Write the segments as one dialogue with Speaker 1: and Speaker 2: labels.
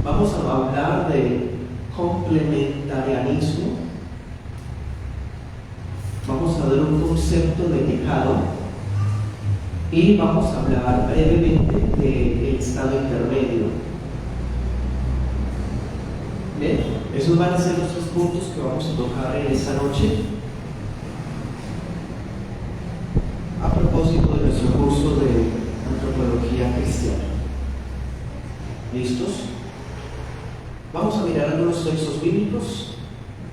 Speaker 1: Vamos a hablar de complementarianismo. Vamos a ver un concepto de pecado y vamos a hablar brevemente del estado intermedio. Bien, esos van a ser los 3 puntos que vamos a tocar en esta noche a propósito de nuestro curso de antropología cristiana. ¿Listos? Vamos a mirar algunos textos bíblicos.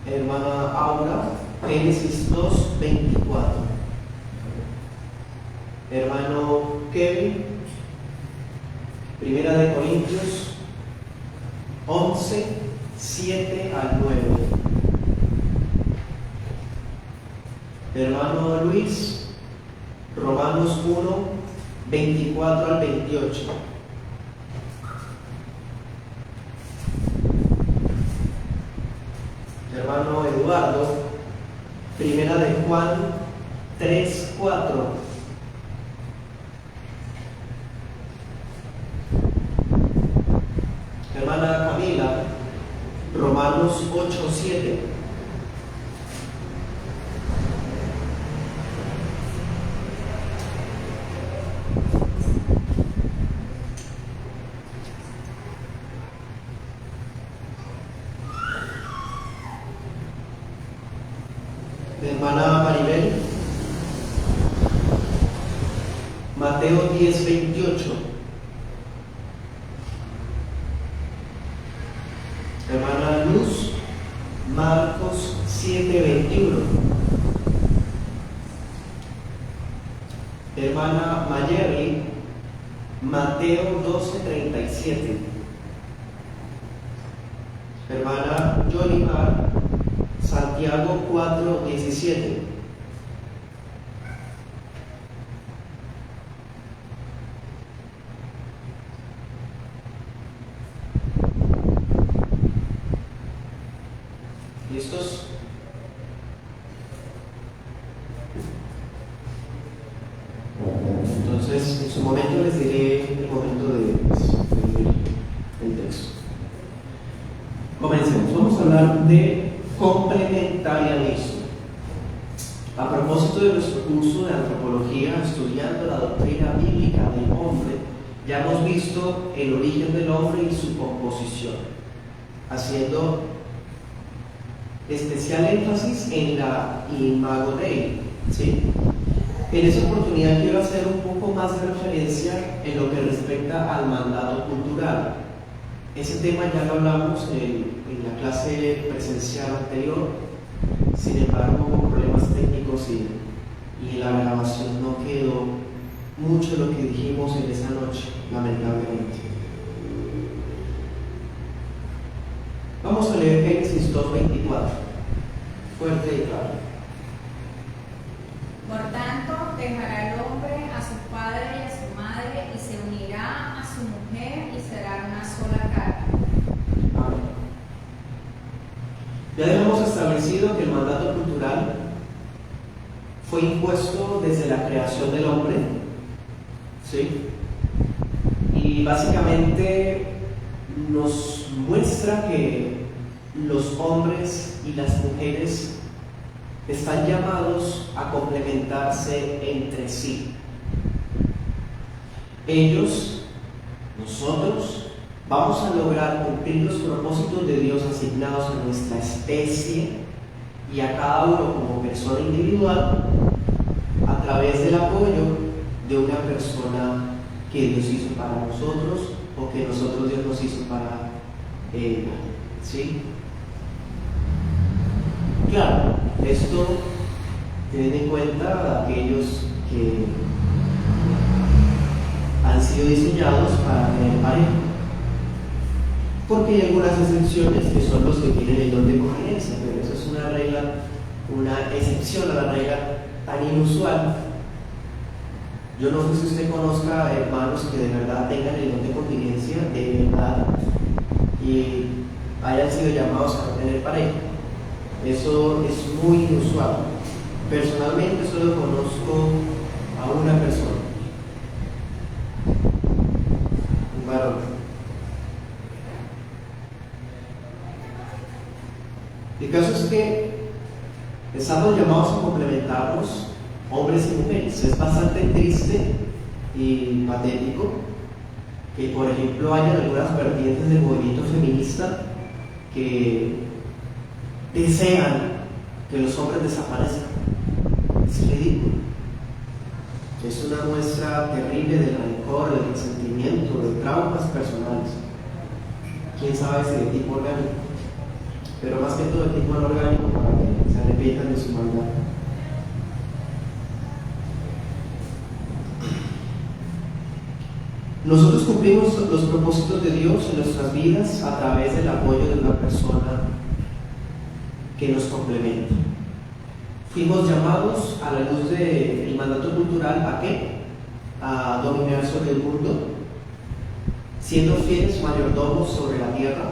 Speaker 1: Hermana Aura, Génesis 2:24. Hermano Kevin, Primera de Corintios 11:7 al 9. Hermano Luis, Romanos 1:24 al 28. Hermano Eduardo, Primera de Juan 3:4. Hermana Camila, Romanos 8:7. Hermana Maribel, Mateo 10:28. Hermana Luz, Marcos 7:21. Hermana Mayerly, Mateo 12:37. Hermana Yolimar, Santiago 4:17. ¿Listos? Entonces, en su momento les diré el momento de leer el texto. Comencemos. Vamos a hablar de complementarianismo. A propósito de nuestro curso de antropología, estudiando la doctrina bíblica del hombre, ya hemos visto el origen del hombre y su composición, haciendo especial énfasis en la imago Dei, ¿sí? En esa oportunidad quiero hacer un poco más de referencia en lo que respecta al mandato cultural. Ese tema ya lo hablamos en la clase presencial anterior. Sin embargo, hubo problemas técnicos y en la grabación no quedó mucho de lo que dijimos en esa noche, lamentablemente. Vamos a leer Génesis 2:24, fuerte y claro.
Speaker 2: Por tanto, dejará el hombre a su padre y a su madre y se unirá a su mujer y será una sola carne.
Speaker 1: Amén. Ya dejamos establecido que el mandato cultural fue impuesto desde la creación del hombre, ¿sí? Y básicamente nos muestra que los hombres y las mujeres están llamados a complementarse entre sí. Ellos, nosotros, vamos a lograr cumplir los propósitos de Dios asignados a nuestra especie y a cada uno como persona individual a través del apoyo de una persona que Dios hizo para nosotros o que nosotros Dios nos hizo para ella, ¿sí? Claro, esto teniendo en cuenta aquellos que han sido diseñados para tener pareja, porque hay algunas excepciones que son los que tienen el don de coherencia, pero eso es una regla, una excepción a la regla tan inusual. Yo no sé si usted conozca hermanos que de verdad tengan el don de continencia, de verdad, y hayan sido llamados a no tener pareja. Eso es muy inusual. Personalmente solo conozco a una persona, un varón. El caso es que estamos llamados a complementarnos, hombres y mujeres. Es bastante triste y patético que, por ejemplo, haya algunas vertientes del movimiento feminista que desean que los hombres desaparezcan. Es ridículo. Es una muestra terrible de rencor, de resentimiento, de traumas personales. Quién sabe si de tipo orgánico, pero más que todo de tipo anorgánico, para que se arrepientan de su maldad. Nosotros cumplimos los propósitos de Dios en nuestras vidas a través del apoyo de una persona que nos complementa. Fuimos llamados a la luz del mandato cultural ¿a qué? A dominar sobre el mundo, siendo fieles mayordomos sobre la tierra,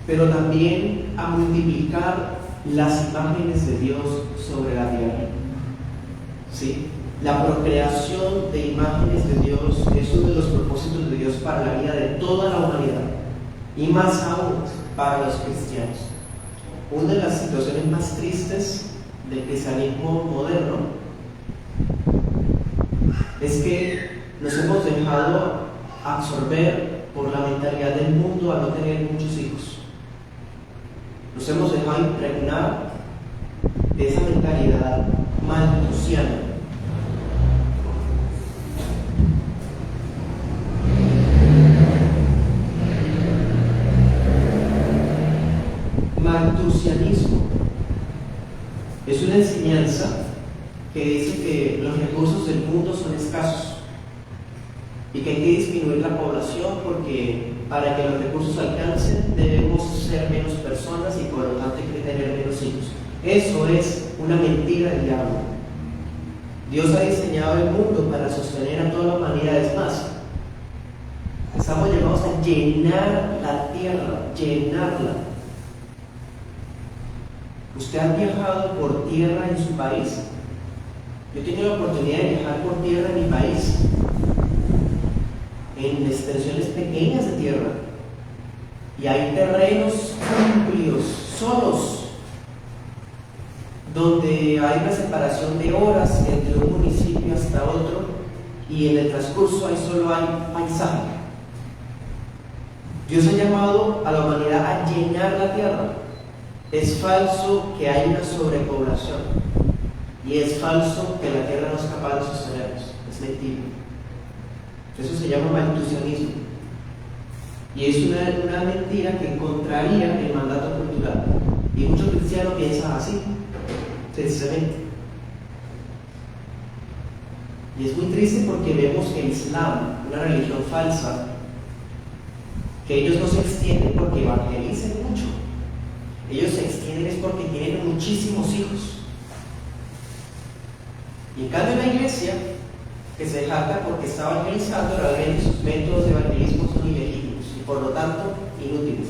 Speaker 1: pero también a multiplicar las imágenes de Dios sobre la tierra. ¿Sí? La procreación de imágenes de Dios es uno de los propósitos de Dios para la vida de toda la humanidad, y más aún para los cristianos. Una de las situaciones más tristes del cristianismo moderno es que nos hemos dejado absorber por la mentalidad del mundo a no tener muchos hijos. Nos hemos dejado impregnar de esa mentalidad malthusiana. Malthusianismo es una enseñanza que dice que los recursos del mundo son escasos y que hay que disminuir la población porque para que los recursos alcancen debemos ser menos personas y por lo tanto hay que tener menos hijos. Eso es una mentira del diablo. Dios ha diseñado el mundo para sostener a toda la humanidad. Es más, estamos llamados a llenar la tierra, llenarla. ¿Usted ha viajado por tierra en su país? Yo he tenido la oportunidad de viajar por tierra en mi país, en extensiones pequeñas de tierra, y hay terrenos amplios, solos, donde hay una separación de horas entre un municipio hasta otro, y en el transcurso ahí solo hay paisaje. Dios ha llamado a la humanidad a llenar la tierra. Es falso que hay una sobrepoblación y es falso que la tierra no es capaz de sostenernos. Es mentira. Eso se llama malthusianismo y es una mentira que contraría el mandato cultural, y muchos cristianos piensan así, precisamente. Y es muy triste porque vemos que el Islam, una religión falsa, que ellos no se extienden porque evangelicen mucho. Ellos se extienden es porque tienen muchísimos hijos. Y en cambio la iglesia, que se jacta porque está evangelizando, realmente sus métodos de evangelismo son ilegítimos y por lo tanto inútiles.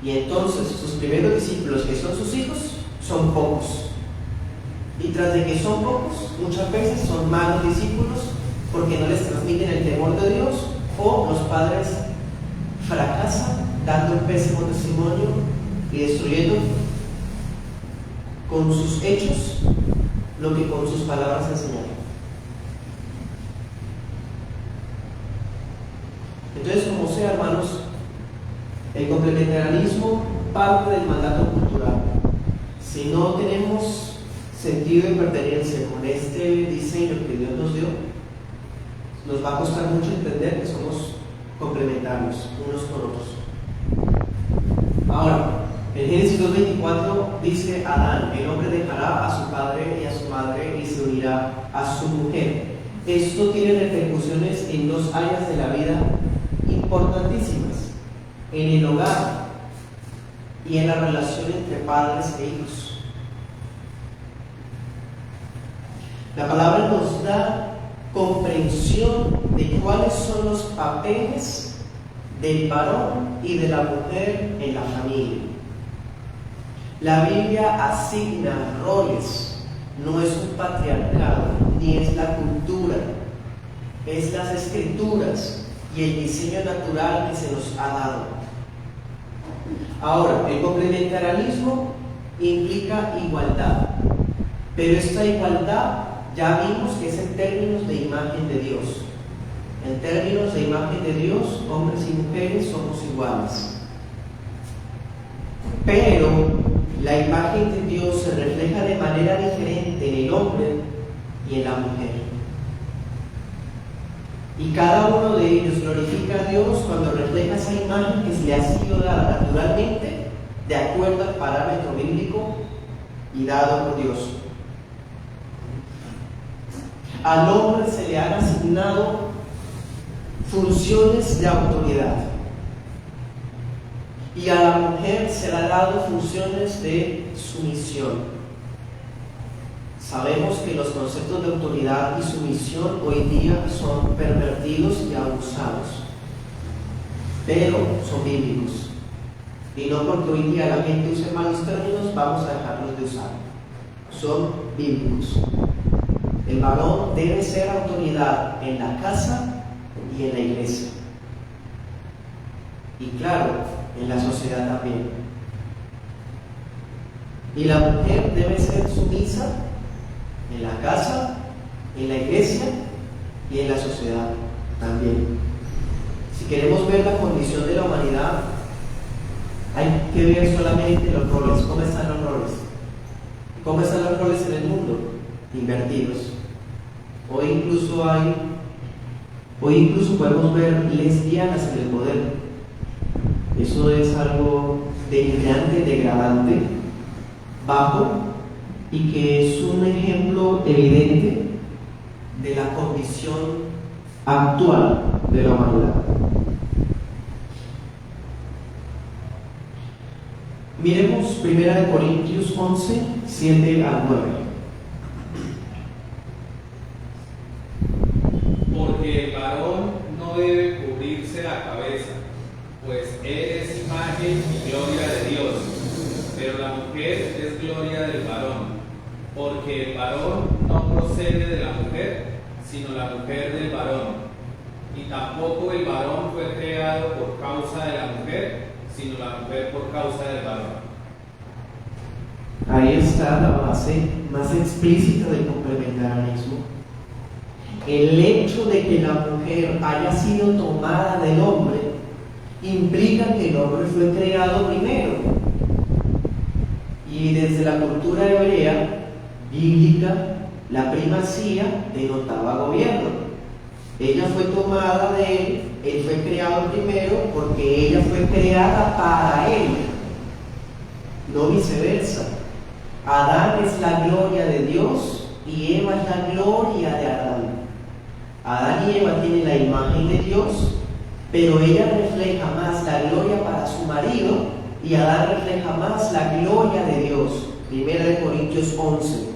Speaker 1: Y entonces sus primeros discípulos, que son sus hijos, son pocos. Y tras de que son pocos, muchas veces son malos discípulos porque no les transmiten el temor de Dios, o los padres fracasan dando un pésimo testimonio y destruyendo con sus hechos lo que con sus palabras enseñaron. Entonces, como sea, hermanos, el complementarianismo parte del mandato cultural. Si no tenemos sentido de pertenencia con este diseño que Dios nos dio, nos va a costar mucho entender que somos complementarios unos con otros. Ahora, en Génesis 2:24 dice: Adán, el hombre dejará a su padre y a su madre y se unirá a su mujer. Esto tiene repercusiones en dos áreas de la vida importantísimas: en el hogar y en la relación entre padres e hijos. La palabra nos da comprensión de cuáles son los papeles del varón y de la mujer en la familia. La Biblia asigna roles, no es un patriarcado, ni es la cultura, es las escrituras y el diseño natural que se nos ha dado. Ahora, el complementarianismo implica igualdad, pero esta igualdad ya vimos que es en términos de imagen de Dios. En términos de imagen de Dios, hombres y mujeres somos iguales. Pero la imagen de Dios se refleja de manera diferente en el hombre y en la mujer. Y cada uno de ellos glorifica a Dios cuando refleja esa imagen que se le ha sido dada naturalmente de acuerdo al parámetro bíblico y dado por Dios. Al hombre se le han asignado funciones de autoridad y a la mujer se le han dado funciones de sumisión. Sabemos que los conceptos de autoridad y sumisión hoy día son pervertidos y abusados, pero son bíblicos. Y no porque hoy día la gente use malos términos, vamos a dejarlos de usar. Son bíblicos. El varón debe ser autoridad en la casa y en la iglesia. Y claro, en la sociedad también. Y la mujer debe ser sumisa en la casa, en la iglesia y en la sociedad también. Si queremos ver la condición de la humanidad, hay que ver solamente los roles. ¿Cómo están los roles? ¿Cómo están los roles en el mundo? Invertidos. Hoy incluso podemos ver lesbianas en el poder. Eso es algo denigrante, degradante, bajo, y que es un ejemplo evidente de la condición actual de la humanidad. Miremos 1 Corintios 11, 7 al 9.
Speaker 3: Porque el varón no debe cubrirse la cabeza, pues él es imagen y gloria de Dios, pero la mujer es gloria del varón. Porque el varón no procede de la mujer, sino la mujer del varón. Y tampoco el varón fue creado por causa de la mujer, sino la mujer por causa del varón.
Speaker 1: Ahí está la base más explícita del complementarianismo. El hecho de que la mujer haya sido tomada del hombre implica que el hombre fue creado primero. Y desde la cultura hebrea bíblica, la primacía denotaba gobierno. Ella fue tomada de él fue creado primero porque ella fue creada para él, no viceversa. Adán es la gloria de Dios y Eva es la gloria de Adán. Adán y Eva tienen la imagen de Dios, pero ella refleja más la gloria para su marido y Adán refleja más la gloria de Dios. 1 Corintios 11.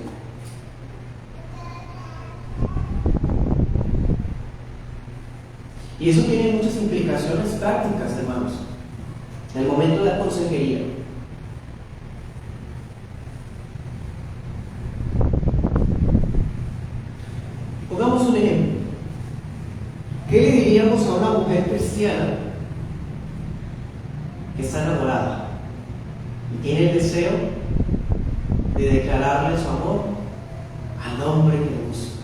Speaker 1: Y eso tiene muchas implicaciones prácticas, hermanos, en el momento de la consejería. Pongamos un ejemplo. ¿Qué le diríamos a una mujer cristiana que está enamorada y tiene el deseo de declararle su amor al hombre que le gusta?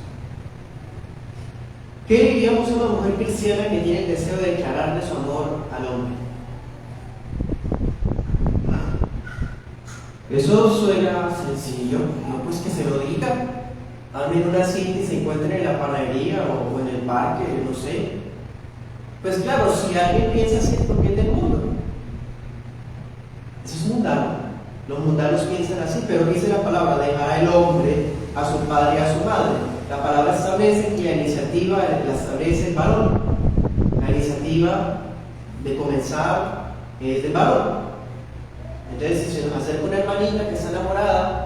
Speaker 1: ¿Qué le diríamos a una mujer cristiana que tiene el deseo de declararle su amor al hombre? Eso suena sencillo, no pues que se lo diga. Anden una cita y se encuentren en la panadería o en el parque, no sé. Pues claro, si alguien piensa así es porque es del mundo. Eso es mundano. Los mundanos piensan así, pero dice la palabra: dejará el hombre a su padre y a su madre. La palabra establece que la iniciativa la establece el varón. La iniciativa de comenzar es del varón. Entonces, si se nos acerca una hermanita que está enamorada,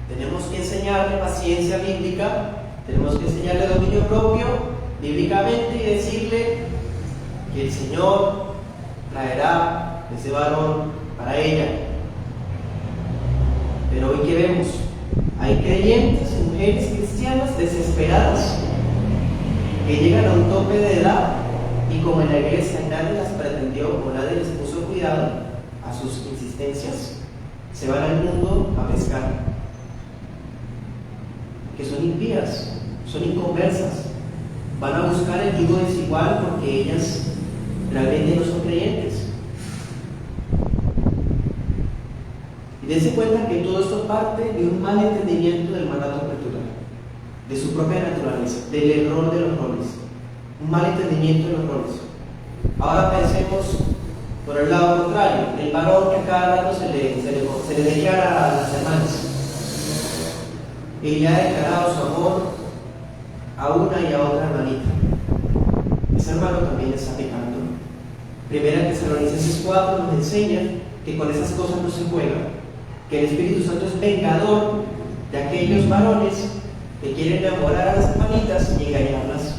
Speaker 1: tenemos que enseñarle paciencia bíblica, tenemos que enseñarle dominio propio bíblicamente y decirle que el Señor traerá ese varón para ella. Pero hoy que vemos, hay creyentes y mujeres cristianas desesperadas que llegan a un tope de edad y como en la iglesia nadie las pretendió o nadie les puso cuidado, se van al mundo a pescar, que son impías, son inconversas, van a buscar el yugo desigual porque ellas realmente no son creyentes. Y dense cuenta que todo esto parte de un mal entendimiento del mandato cultural, de su propia naturaleza, del error de los roles, un mal entendimiento de los roles. Ahora pensemos por el lado contrario, el varón que a cada rato se le declara a las hermanas. Ella ha declarado su amor a una y a otra hermanita. Ese hermano también está pecando. Primera Tesalonicenses 4 nos enseña que con esas cosas no se juega, que el Espíritu Santo es vengador de aquellos varones que quieren enamorar a las hermanitas y engañarlas.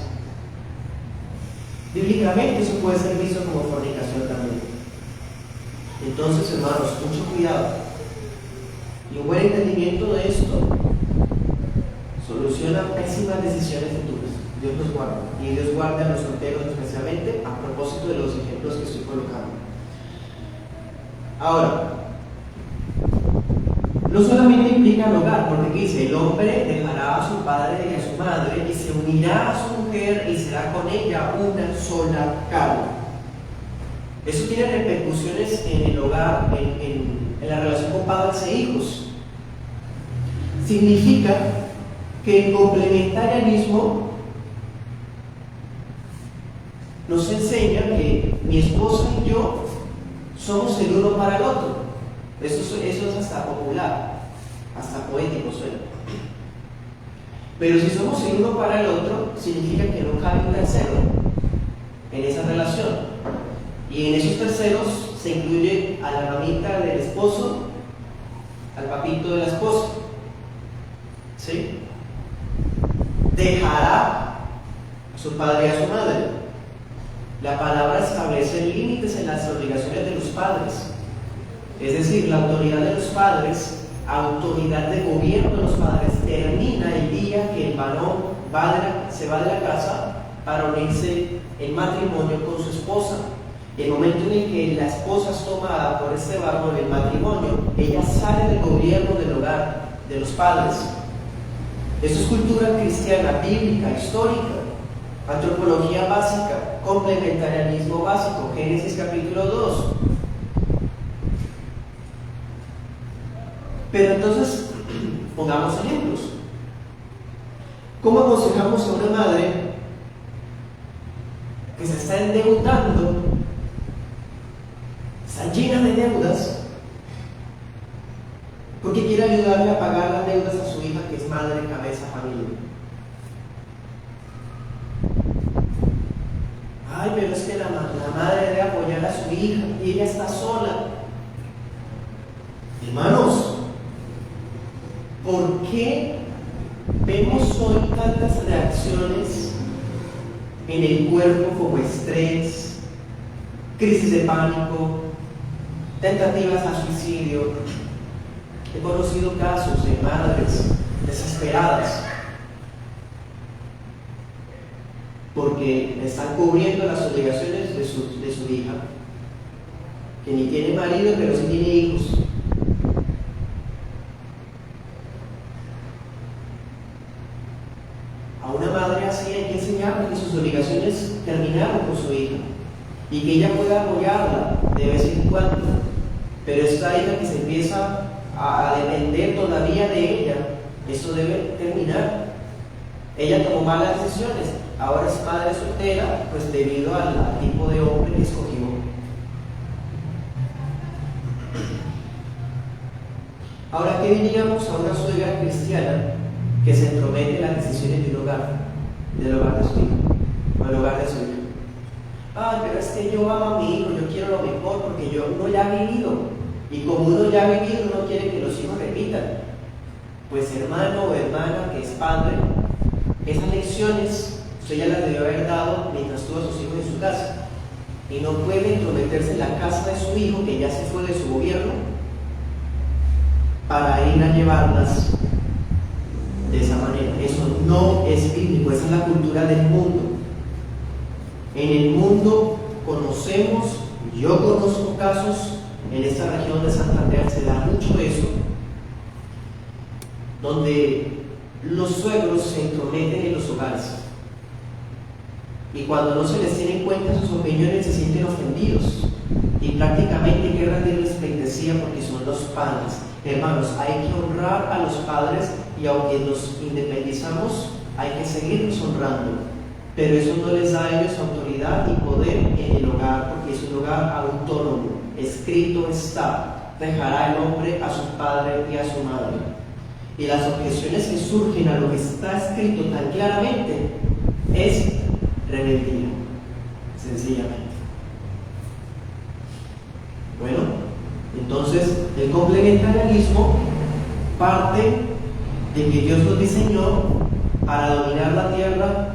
Speaker 1: Bíblicamente eso puede ser visto como fornicación también. Entonces, hermanos, mucho cuidado. Y un buen entendimiento de esto soluciona pésimas decisiones futuras. Dios nos guarda. Y Dios guarda a los solteros especialmente a propósito de los ejemplos que estoy colocando. Ahora, no solamente implica el hogar, porque aquí dice, el hombre dejará a su padre y a su madre y se unirá a su mujer y será con ella una sola carne. Eso tiene repercusiones en el hogar, en la relación con padres e hijos. Significa que el complementarianismo nos enseña que mi esposa y yo somos el uno para el otro. Eso es hasta popular, hasta poético suena. Pero si somos el uno para el otro, significa que no cabe un tercero en esa relación. Y en esos terceros se incluye a la mamita del esposo, al papito de la esposa. ¿Sí? Dejará a su padre y a su madre. La palabra establece límites en las obligaciones de los padres. Es decir, la autoridad de los padres, autoridad de gobierno de los padres, termina el día que el varón se va de la casa para unirse en matrimonio con su esposa. Y el momento en el que la esposa es tomada por ese varón en el matrimonio, ella sale del gobierno del hogar, de los padres. Eso es cultura cristiana, bíblica, histórica, antropología básica, complementarianismo básico, Génesis capítulo 2. Pero entonces, pongamos ejemplos. ¿Cómo aconsejamos a una madre que se está endeudando, está llena de deudas, porque quiere ayudarle a pagar las deudas a su hija, que es madre, cabeza, familia? Ay, pero es que la madre debe apoyar a su hija y ella está sola. Hermanos, ¿por qué vemos hoy tantas reacciones en el cuerpo como estrés, crisis de pánico, tentativas a suicidio? He conocido casos de madres desesperadas porque están cubriendo las obligaciones de su hija, que ni tiene marido pero sí tiene hijos. A una madre así hay que enseñarle que sus obligaciones terminaron con su hija y que ella pueda apoyarla de vez en cuando. Pero esta hija que se empieza a depender todavía de ella, eso debe terminar. Ella tomó malas decisiones, ahora es madre soltera, pues debido al tipo de hombre que escogió. Ahora, ¿qué diríamos a una suegra cristiana que se entromete en las decisiones de un hogar, del hogar de su hijo, o el hogar de su hija? Ah, pero es que yo amo a mi hijo, yo quiero lo mejor, porque uno ya ha vivido. Y como uno ya ha vivido, uno quiere que los hijos repitan. Pues hermano o hermana que es padre, esas lecciones usted ya las debió haber dado mientras tuvo a sus hijos en su casa. Y no puede entrometerse en la casa de su hijo, que ya se fue de su gobierno, para ir a llevarlas de esa manera. Eso no es bíblico, esa es la cultura del mundo. En el mundo conocemos, yo conozco casos en esta región de Santander se da mucho eso, donde los suegros se entrometen en los hogares. Y cuando no se les tiene en cuenta sus opiniones, se sienten ofendidos y prácticamente hay que rendirles pleitesía porque son los padres. Hermanos, hay que honrar a los padres y aunque nos independizamos, hay que seguirlos honrando. Pero eso no les da a ellos autoridad y poder en el hogar, porque es un hogar autónomo. Escrito está: dejará el hombre a su padre y a su madre. Y las objeciones que surgen a lo que está escrito tan claramente es rebeldía, sencillamente. Bueno, entonces el complementarianismo parte de que Dios nos diseñó para dominar la tierra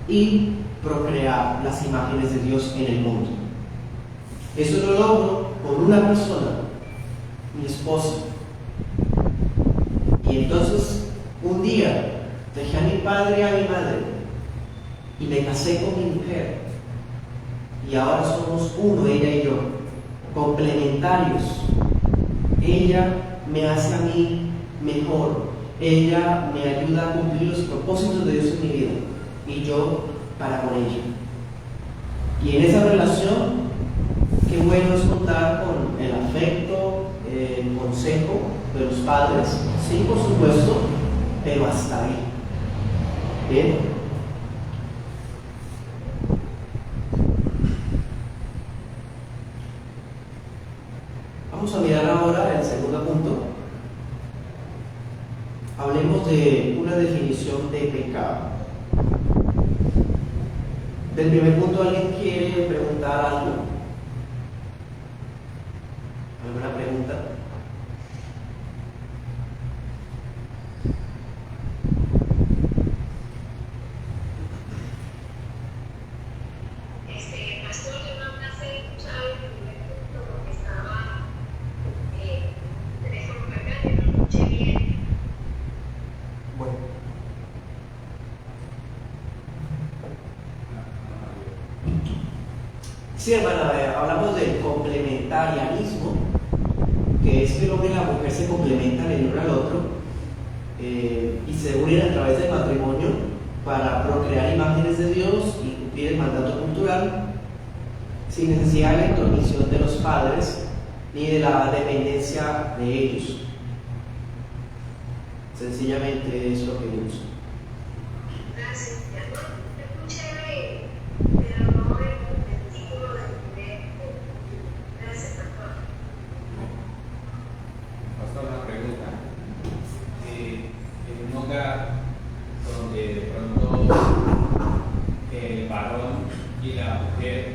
Speaker 1: y procrear las imágenes de Dios en el mundo. Eso lo logro con una persona, mi esposa. Y entonces un día dejé a mi padre y a mi madre y me casé con mi mujer. Y ahora somos uno, ella y yo, complementarios. Ella me hace a mí mejor. Ella me ayuda a cumplir los propósitos de Dios en mi vida. Y yo para con ella. Y en esa relación, qué bueno es contar con el afecto, el consejo de los padres, sí, por supuesto, pero hasta ahí. Bien. Vamos a mirar ahora el segundo punto. Hablemos de una definición de pecado. Del primer punto, ¿alguien quiere preguntar algo? ¿Alguna pregunta?
Speaker 4: Pastor, yo no hace escuchado el primer punto porque estaba teléfono cargado y no lo escuché bien.
Speaker 1: Bueno. Sí, hermana, hablamos del complementarianismo, que es que el hombre y la mujer se complementan el uno al otro y se unen a través del matrimonio para procrear imágenes de Dios y cumplir el mandato cultural sin necesidad de la intromisión de los padres ni de la dependencia de ellos. Sencillamente es lo que vimos.
Speaker 4: Gracias, mi amor. Escuché, pero no el título del primer punto. Gracias, pastor.
Speaker 3: Pastor, una pregunta. En un hogar donde de pronto el varón y la mujer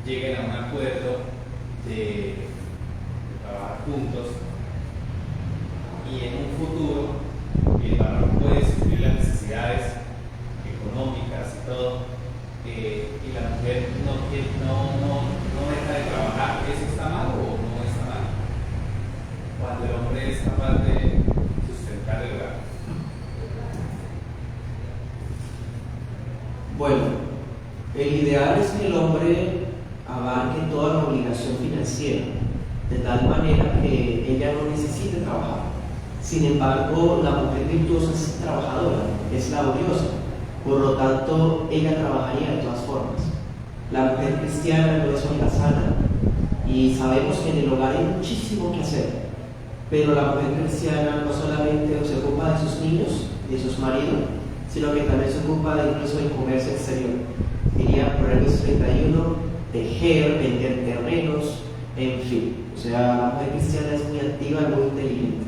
Speaker 3: lleguen a un acuerdo de trabajar juntos y en un futuro el varón puede suplir las necesidades económicas y todo, y la mujer no deja de trabajar, ¿eso está mal o no está mal? Cuando el hombre es capaz de sustentar el hogar.
Speaker 1: Bueno, el ideal es que el hombre abarque toda la obligación financiera, de tal manera que ella no necesite trabajar. Sin embargo, la mujer virtuosa es trabajadora, es laboriosa, por lo tanto, ella trabajaría de todas formas. La mujer cristiana no es holgazana y sabemos que en el hogar hay muchísimo que hacer, pero la mujer cristiana no solamente se ocupa de sus niños y de sus maridos, sino que también se ocupa de incluso del comercio exterior. Diría Proverbios 31, tejer, vender terrenos, en fin. O sea, la mujer cristiana es muy activa y muy inteligente.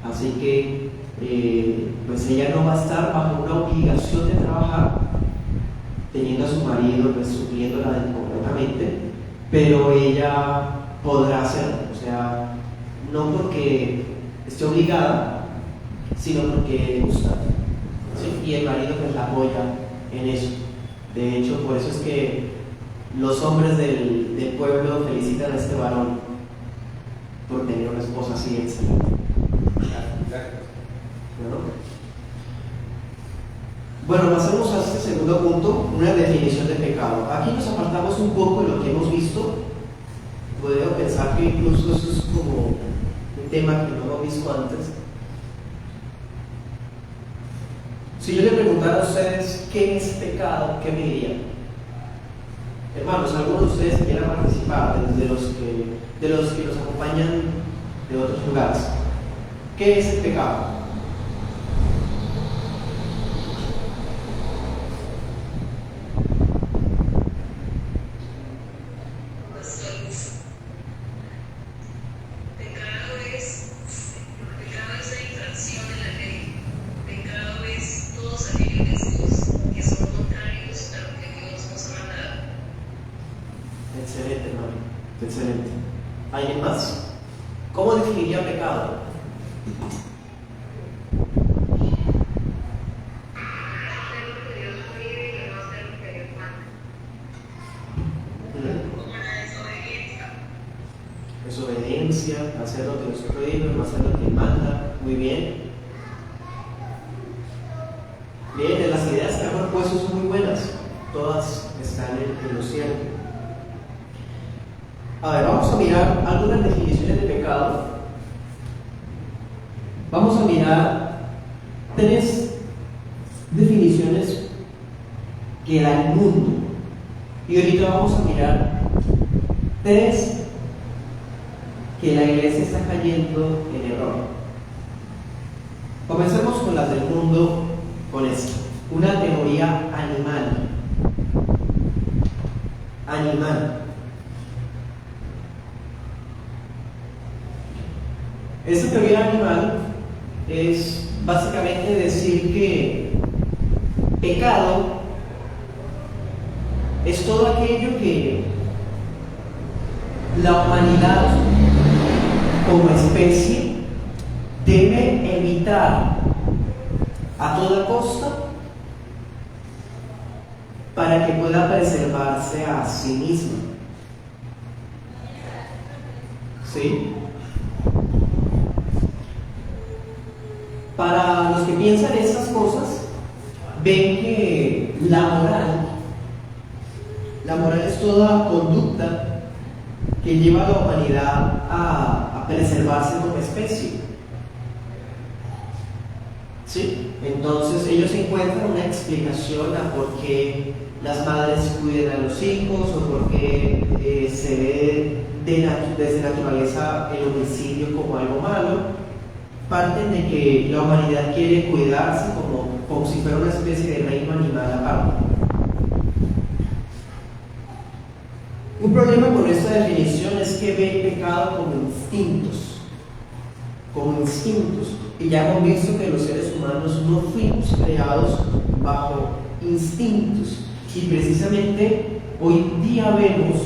Speaker 1: Así que, pues ella no va a estar bajo una obligación de trabajar, teniendo a su marido, pues supliéndola completamente, pero ella podrá hacerlo. O sea, no porque esté obligada, sino porque le gusta. ¿Sí? Y el marido pues la apoya en eso. De hecho, por eso es que los hombres del pueblo felicitan a este varón por tener una esposa así excelente. Bueno, pasamos a este segundo punto, una definición de pecado. Aquí nos apartamos un poco de lo que hemos visto. Puedo pensar que incluso eso es como un tema que no hemos visto antes. Si yo le preguntara a ustedes qué es pecado, ¿qué me dirían? Hermanos, algunos de ustedes quieran participar, de los que nos acompañan de otros lugares. ¿Qué es el pecado? Excelente, hermano. Excelente. ¿Alguien más? ¿Cómo definiría pecado? Desobediencia, hacer lo que Dios prohíbe, no hacer lo que manda. Muy bien. Bien, las ideas que han propuesto son muy buenas. Todas están en lo cierto. A ver, vamos a mirar algunas definiciones de pecado. Vamos a mirar 3 definiciones que da el mundo. Y ahorita vamos a mirar 3 que la iglesia está cayendo en error. Comencemos con las del mundo, con esto. Una teoría animal. Animal. Esta teoría animal es básicamente decir que pecado es todo aquello que la humanidad como especie debe evitar a toda costa para que pueda preservarse a sí misma. ¿Sí? Para los que piensan estas cosas, ven que la moral es toda conducta que lleva a la humanidad a preservarse como especie. ¿Sí? Entonces ellos encuentran una explicación a por qué las madres cuidan a los hijos o por qué se ve desde naturaleza el homicidio como algo malo. Parten de que la humanidad quiere cuidarse como si fuera una especie de reino animal aparte. Un problema con esta definición es que ve el pecado como instintos. Y ya hemos visto que los seres humanos no fuimos creados bajo instintos. Y precisamente hoy día vemos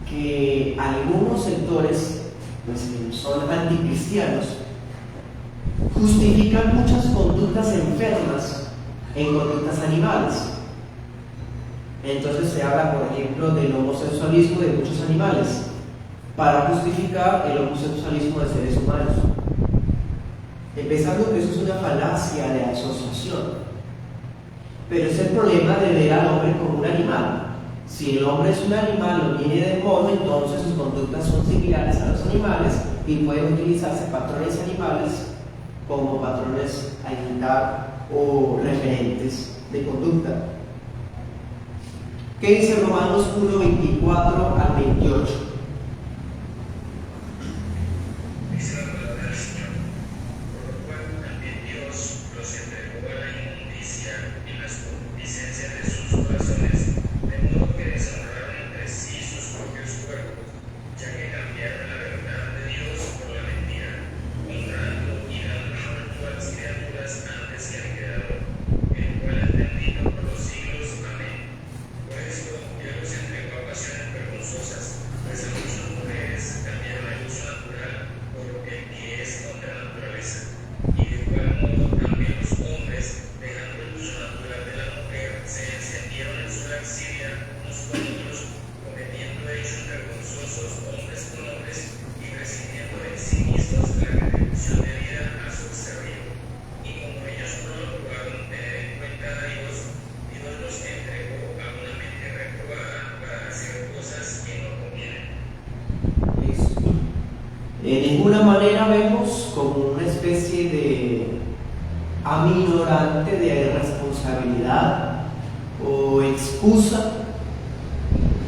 Speaker 1: que algunos sectores, pues, que son anticristianos, justifican muchas conductas enfermas en conductas animales. Entonces se habla, por ejemplo, del homosexualismo de muchos animales para justificar el homosexualismo de seres humanos, empezando que eso es una falacia de asociación. Pero es el problema de ver al hombre como un animal. Si el hombre es un animal o viene del mono, entonces sus conductas son similares a los animales y pueden utilizarse patrones animales como patrones a imitar o referentes de conducta. ¿Qué dice Romanos 1:24 al 28?
Speaker 5: Dice la palabra del Señor, por lo cual también Dios los entregó a la inmundicia y las concupiscencias de sus corazones, de modo que deshonraron entre sí sus propios cuerpos, ya que cambiaron la verdad de Dios por la mentira, honrando y dando culto a las criaturas antes que al Creador, el cual es bendito por los siglos. Amén. Por esto Dios los entregó a pasiones vergonzosas, pues
Speaker 1: En ninguna manera vemos como una especie de aminorante de responsabilidad o excusa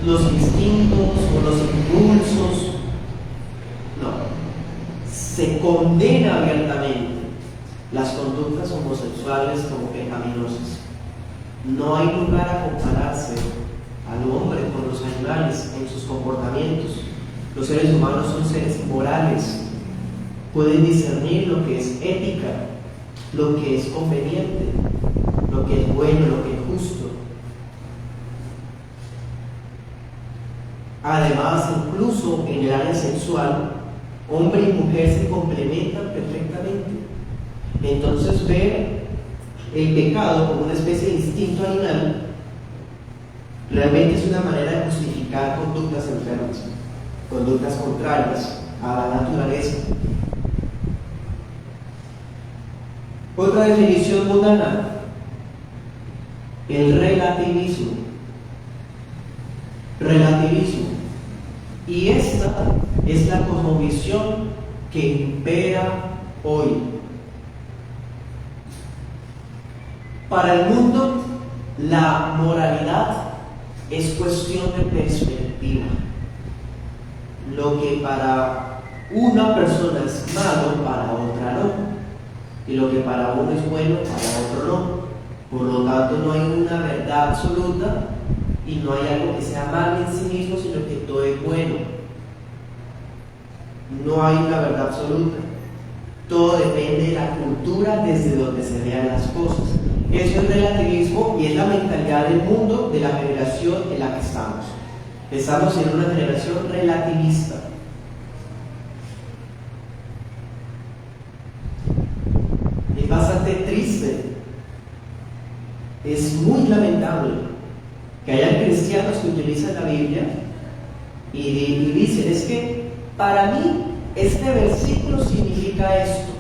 Speaker 1: los instintos o los impulsos. No, se condena abiertamente las conductas homosexuales como pecaminosas. No hay lugar a compararse al hombre con los animales en sus comportamientos. Los seres humanos son seres morales, pueden discernir lo que es ética, lo que es conveniente, lo que es bueno, lo que es justo. Además, incluso en el área sexual, hombre y mujer se complementan perfectamente. Entonces, ver el pecado como una especie de instinto animal realmente es una manera de justificar conductas enfermas, conductas contrarias a la naturaleza. Otra definición mundana: el relativismo. Relativismo. Y esta es la cosmovisión que impera hoy. Para el mundo, la moralidad es cuestión de perspectiva. Lo que para una persona es malo, para otra no. Y lo que para uno es bueno, para otro no. Por lo tanto, no hay una verdad absoluta y no hay algo que sea malo en sí mismo, sino que todo es bueno. No hay una verdad absoluta. Todo depende de la cultura desde donde se vean las cosas. Eso es relativismo y es la mentalidad del mundo de la generación en la que estamos. Estamos en una generación relativista. Es bastante triste, es muy lamentable que haya cristianos que utilizan la Biblia y dicen: es que para mí este versículo significa esto.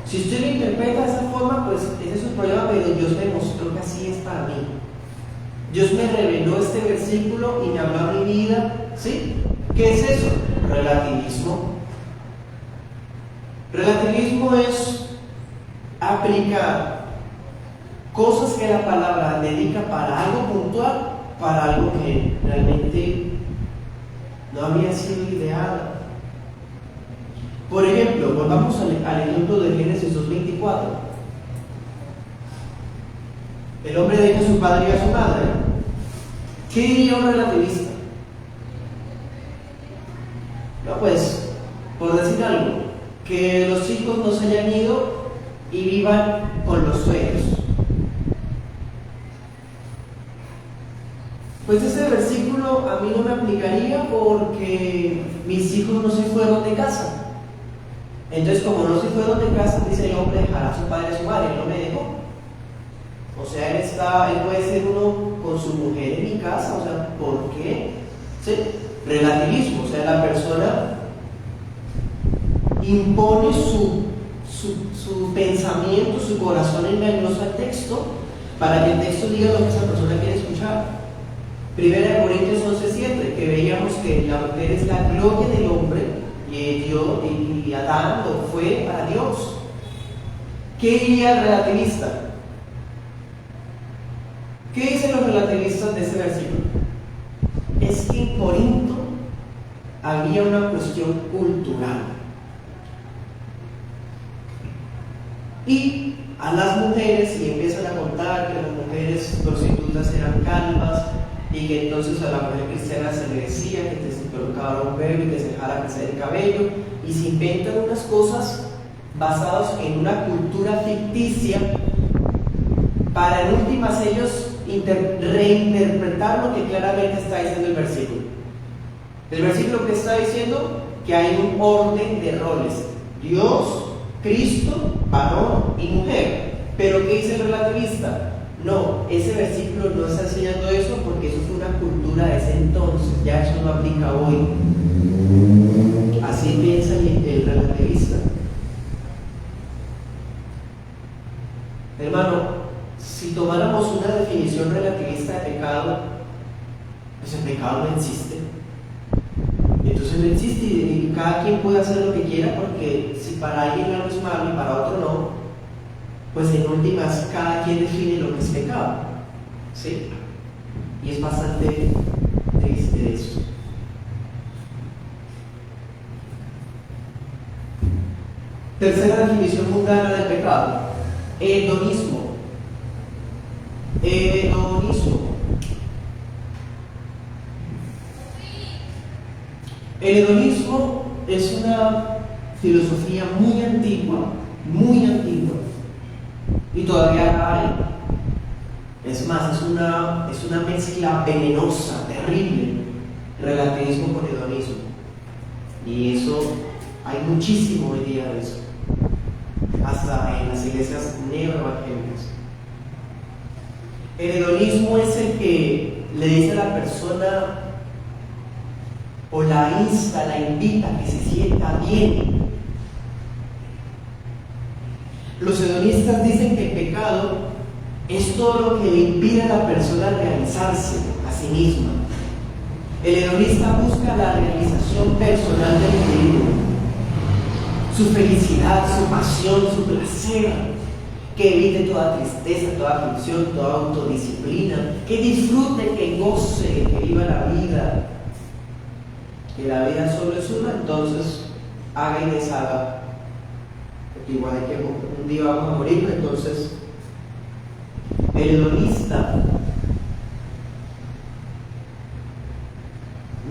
Speaker 1: Si usted lo interpreta de esa forma, pues ese es su problema, pero Dios me mostró que así es para mí. Dios me reveló este versículo y me habló a mi vida. ¿Sí? ¿Qué es eso? Relativismo. Relativismo es aplicar cosas que la palabra dedica para algo puntual, para algo que realmente no había sido ideal. Por ejemplo, volvamos al ejemplo de Génesis 2:24. El hombre deja a su padre y a su madre. ¿Qué diría un relativista? No, pues, por decir algo, que los hijos no se hayan ido y vivan con los suegros. Pues ese versículo a mí no me aplicaría porque mis hijos no se fueron de casa. Entonces, como no se fueron de casa, dice: el hombre dejará a su padre y a su madre. Él no me dejó. O sea, él puede ser uno con su mujer en mi casa. O sea, ¿por qué? ¿Sí? Relativismo. O sea, la persona impone su pensamiento, su corazón engañoso al texto, para que el texto diga lo que esa persona quiere escuchar. 1 Corintios 11:7, que veíamos que la mujer es la gloria del hombre y Adán lo fue para Dios. ¿Qué diría el relativista? ¿Qué dicen los relativistas de ese versículo? Es que en Corinto había una cuestión cultural. Y a las mujeres, y empiezan a contar que las mujeres prostitutas eran calvas, y que entonces a la mujer cristiana se le decía que se colocaba un velo y que se dejara crecer el cabello, y se inventan unas cosas basadas en una cultura ficticia para en últimas ellos reinterpretar lo que claramente está diciendo el versículo. El versículo que está diciendo que hay un orden de roles: Dios, Cristo, varón y mujer. Pero ¿qué dice el relativista? No, ese versículo no está enseñando eso porque eso fue una cultura de ese entonces, ya eso no aplica hoy. Así piensa el relativista. Hermano, si tomáramos una definición relativista de pecado, pues el pecado no existe. Entonces eso no existe y cada quien puede hacer lo que quiera, porque si para alguien algo es malo y para otro no, pues en últimas cada quien define lo que es pecado, ¿sí? Y es bastante triste eso. Tercera definición mundana del pecado: hedonismo. Hedonismo. El hedonismo es una filosofía muy antigua, y todavía la hay. Es más, es una mezcla venenosa, terrible, relativismo con hedonismo. Y eso, hay muchísimo hoy día de eso, hasta en las iglesias neoevangélicas. El hedonismo es el que le dice a la persona, o la insta, la invita a que se sienta bien. Los hedonistas dicen que el pecado es todo lo que le impide a la persona realizarse a sí misma. El hedonista busca la realización personal del individuo, su felicidad, su pasión, su placer, que evite toda tristeza, toda aflicción, toda autodisciplina, que disfrute, que goce, que viva la vida. Que la vida solo es una, entonces haga y deshaga, porque igual hay que un día vamos a morir. Entonces el hedonista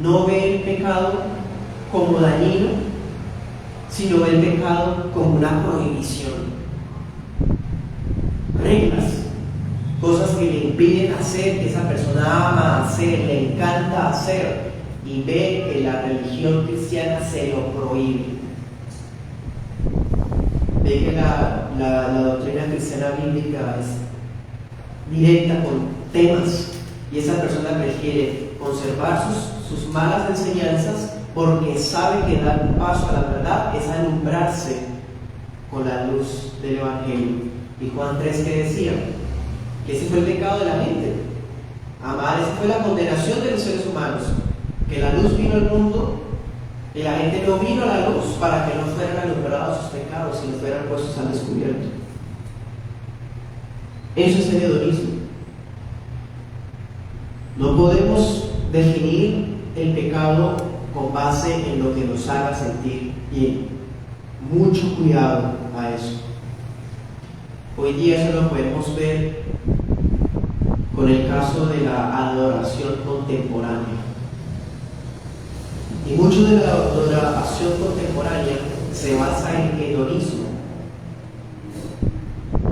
Speaker 1: no ve el pecado como dañino, sino ve el pecado como una prohibición, reglas, cosas que le impiden hacer, que esa persona ama hacer, le encanta hacer, y ve que la religión cristiana se lo prohíbe. Ve que la doctrina cristiana bíblica es directa con temas, y esa persona prefiere conservar sus malas enseñanzas porque sabe que dar un paso a la verdad es alumbrarse con la luz del Evangelio. Y Juan 3, que decía que ese fue el pecado de la gente, amar, esa fue la condenación de los seres humanos, que la luz vino al mundo y la gente no vino a la luz para que no fueran alumbrados sus pecados, sino fueran puestos al descubierto. Eso es el hedonismo. No podemos definir el pecado con base en lo que nos haga sentir bien. Mucho cuidado a eso. Hoy día eso lo podemos ver con el caso de la adoración contemporánea. Y mucho de la adoración contemporánea se basa en hedonismo.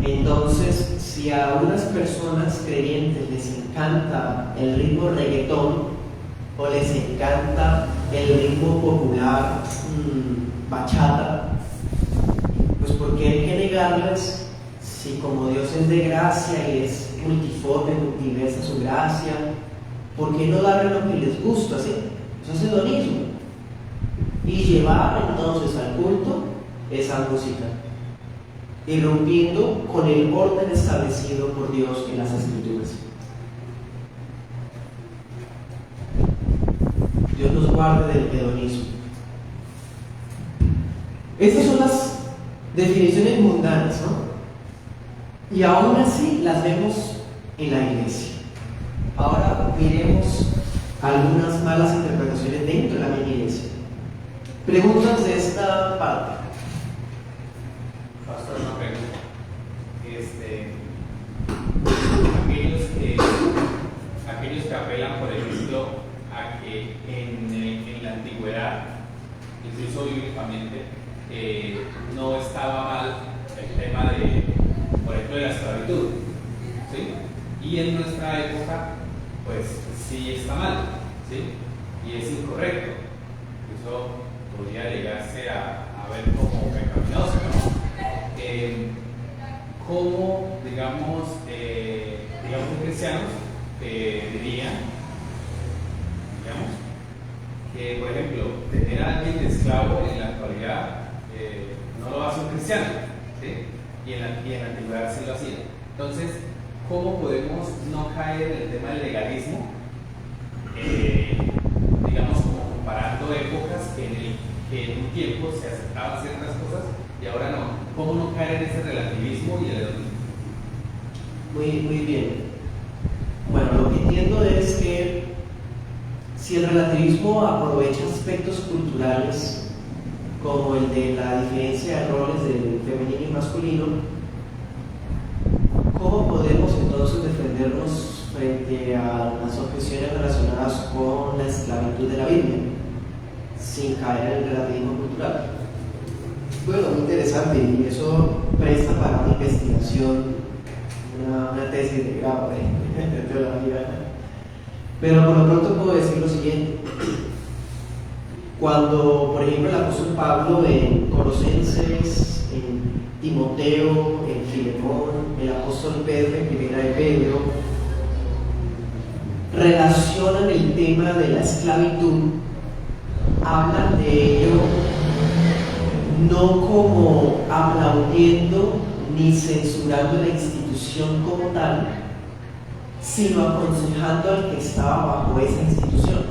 Speaker 1: Entonces, si a unas personas creyentes les encanta el ritmo reggaetón o les encanta el ritmo popular bachata, pues ¿por qué hay que negarles si como Dios es de gracia y es multiforme, multiversa su gracia? ¿Por qué no darle lo que les gusta? ¿Sí? Eso es hedonismo. Y llevar entonces al culto esa música, irrumpiendo con el orden establecido por Dios en las Escrituras. Dios nos guarde del hedonismo. Estas son las definiciones mundanas, ¿no? Y aún así las vemos en la iglesia. Ahora miremos algunas malas interpretaciones dentro de la misma iglesia. Preguntas de esta parte.
Speaker 3: Pastor, una pregunta. Aquellos que apelan, por ejemplo, a que en la antigüedad, incluso bíblicamente, no estaba mal el tema de, por ejemplo, de la esclavitud, ¿sí? Y en nuestra época, pues sí está mal, ¿sí? Y es incorrecto. Eso podría llegarse a ver como pecaminoso, ¿no? Como, digamos, cristianos dirían, que, por ejemplo, tener a alguien de esclavo en la actualidad no lo hace un cristiano, ¿sí? Y en la antigüedad sí lo hacía. Entonces, ¿cómo podemos no caer en el tema del legalismo? Digamos, como comparando comparando épocas que en un tiempo se aceptaban ciertas cosas y ahora no. ¿Cómo no caer en ese relativismo y el hedonismo?
Speaker 1: Muy bien. Bueno, lo que entiendo es que si el relativismo aprovecha aspectos culturales como el de la diferencia de roles del femenino y masculino, ¿cómo podemos entonces defendernos frente a las objeciones relacionadas con la esclavitud de la Biblia sin caer en el relativismo cultural? Bueno, muy interesante, y eso presta para una investigación, una tesis de grado de teología. Pero por lo pronto puedo decir lo siguiente. Cuando, por ejemplo, el apóstol Pablo en Colosenses, en Timoteo, en Filemón, el apóstol Pedro en Primera de Pedro, relacionan el tema de la esclavitud, hablan de ello no como aplaudiendo ni censurando la institución como tal, sino aconsejando al que estaba bajo esa institución.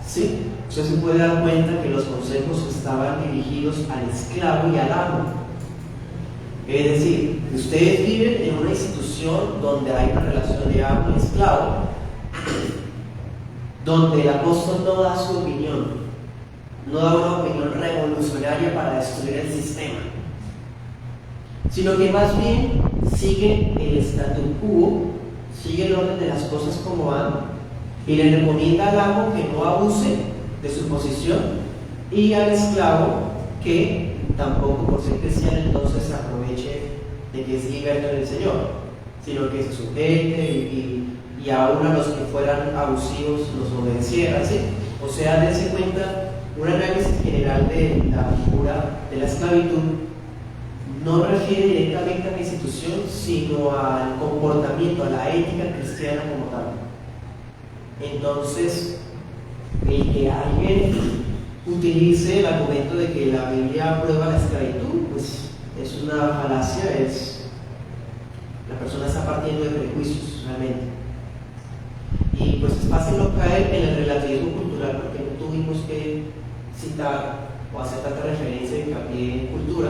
Speaker 1: ¿Sí? Usted se puede dar cuenta que los consejos estaban dirigidos al esclavo y al amo. Es decir, ustedes viven en una institución donde hay una relación de amo y esclavo, donde el apóstol no da su opinión, no da una opinión revolucionaria para destruir el sistema, sino que más bien sigue el statu quo, sigue el orden de las cosas como van, y le recomienda al amo que no abuse de su posición y al esclavo que tampoco, por ser cristiano, entonces se aproveche de que es liberto en el Señor, sino que se sujete y aún a los que fueran abusivos los obedeciera, ¿sí? O sea, dense cuenta, un análisis general de la figura de la esclavitud no refiere directamente a la institución, sino al comportamiento, a la ética cristiana como tal. Entonces, el que alguien utilice el argumento de que la Biblia aprueba la esclavitud, pues es una falacia, la persona está partiendo de prejuicios realmente. Y pues es fácil no caer en el relativismo cultural, porque no tuvimos que citar o hacer tanta referencia de hincapié en cultura,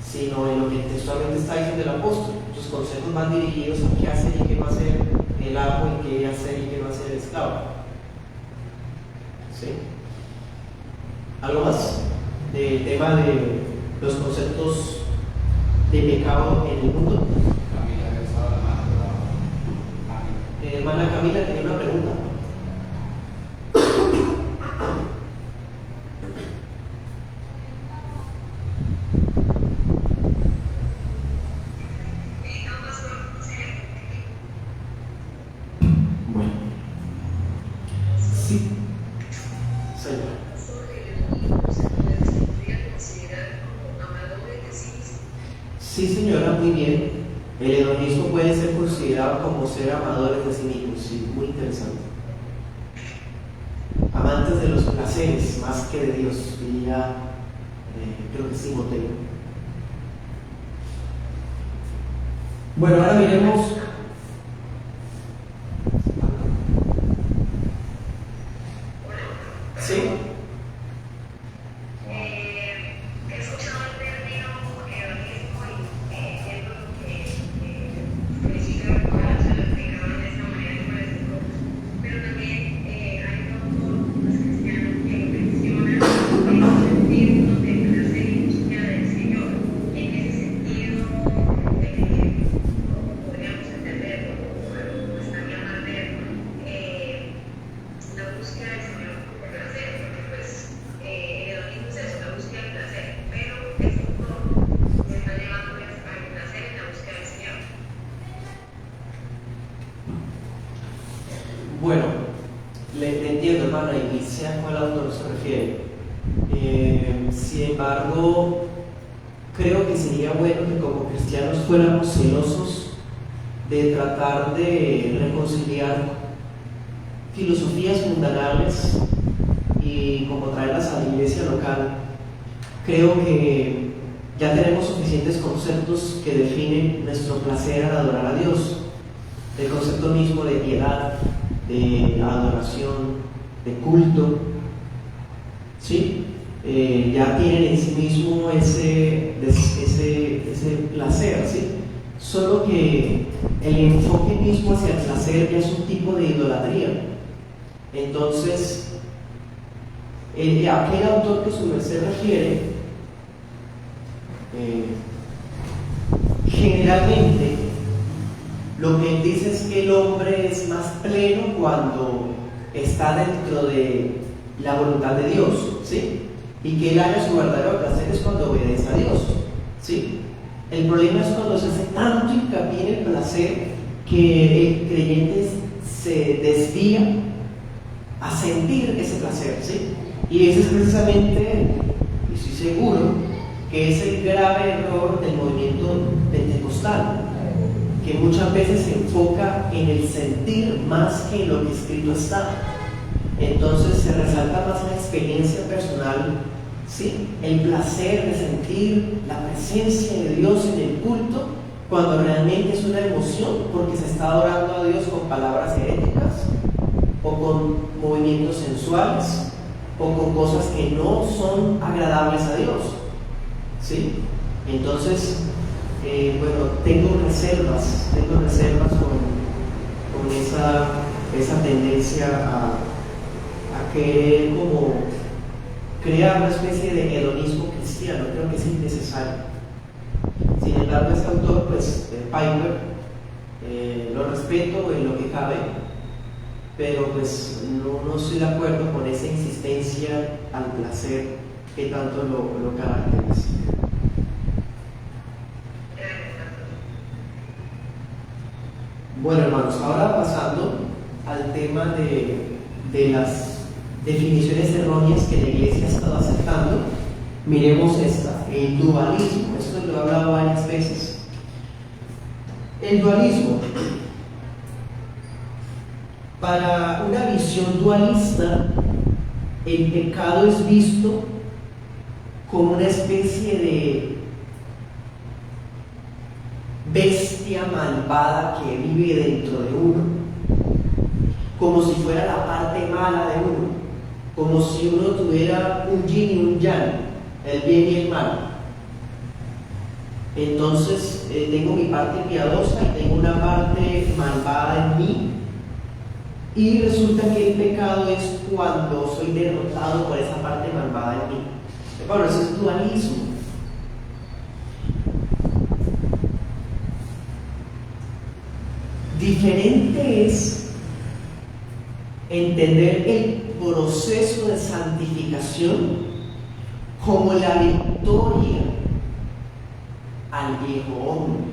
Speaker 1: sino en lo que textualmente está diciendo el apóstol. Sus consejos van dirigidos a qué hacer y qué va a hacer el amo, y qué hacer y qué va a hacer el esclavo. ¿Sí? ¿Algo más del tema de los conceptos de pecado en el mundo?
Speaker 3: Camila, alzado la mano.
Speaker 1: Hermana Camila, tenía una pregunta. Sí, señora, muy bien. El hedonismo puede ser considerado como ser amadores de sí mismos. Sí, muy interesante. Amantes de los placeres más que de Dios, diría, creo que es Timoteo. Bueno, ahora miremos. ¿Sí?
Speaker 4: He escuchado el término hedonismo y entiendo que principio de todas se lo explicaban de esta manera y parece como, pero también hay un autor cristiano que lo menciona en el sentido de placer y búsqueda del Señor. En ese sentido, como podríamos entenderlo, o estaría mal verlo, la búsqueda del Señor por placer, porque pues el hedonismo es eso, la búsqueda del placer, pero este autor me está llevando al placer en la búsqueda del Señor.
Speaker 1: Bueno, le entiendo, hermana, y sé a cuál autor se refiere. Sin embargo, creo que sería bueno que como cristianos fuéramos celosos de tratar de reconciliar filosofías mundanales y como traerlas a la iglesia local. Creo que ya tenemos suficientes conceptos que definen nuestro placer al adorar a Dios. El concepto mismo de piedad, de adoración, de culto, ¿sí? Ya tienen en sí mismo ese placer, ¿sí? Solo que el enfoque mismo hacia el placer ya es un tipo de idolatría. Entonces, aquel autor que su merced refiere, generalmente lo que él dice es que el hombre es más pleno cuando está dentro de la voluntad de Dios, ¿sí? Y que él haya su verdadero placer es cuando obedece a Dios, ¿sí? El problema es cuando se hace tanto hincapié en el placer que el creyente se desvía a sentir ese placer, ¿sí? Y ese es precisamente, y estoy seguro, que es el grave error del movimiento pentecostal, que muchas veces se enfoca en el sentir más que en lo que escrito está. Entonces se resalta más la experiencia personal, ¿sí? El placer de sentir la presencia de Dios en el culto, cuando realmente es una emoción porque se está adorando a Dios con palabras heréticas o con movimientos sensuales o con cosas que no son agradables a Dios, ¿sí? Entonces, bueno, tengo reservas con esa tendencia a querer como crear una especie de hedonismo cristiano. Creo que es innecesario. Sin embargo, este autor, pues, Piper, lo respeto en lo que cabe, pero pues no estoy de acuerdo con esa insistencia al placer que tanto lo caracteriza. Bueno, hermanos, ahora pasando al tema de las definiciones erróneas que la Iglesia ha estado aceptando, miremos esta, el dualismo. Esto lo he hablado varias veces. El dualismo. Para una visión dualista, el pecado es visto como una especie de bestia malvada que vive dentro de uno, como si fuera la parte mala de uno, como si uno tuviera un yin y un yang, el bien y el mal. Entonces tengo mi parte piadosa y tengo una parte malvada en mí, y resulta que el pecado es cuando soy derrotado por esa parte malvada en mí. Bueno, eso es dualismo. Diferente es entender el proceso de santificación como la victoria al viejo hombre.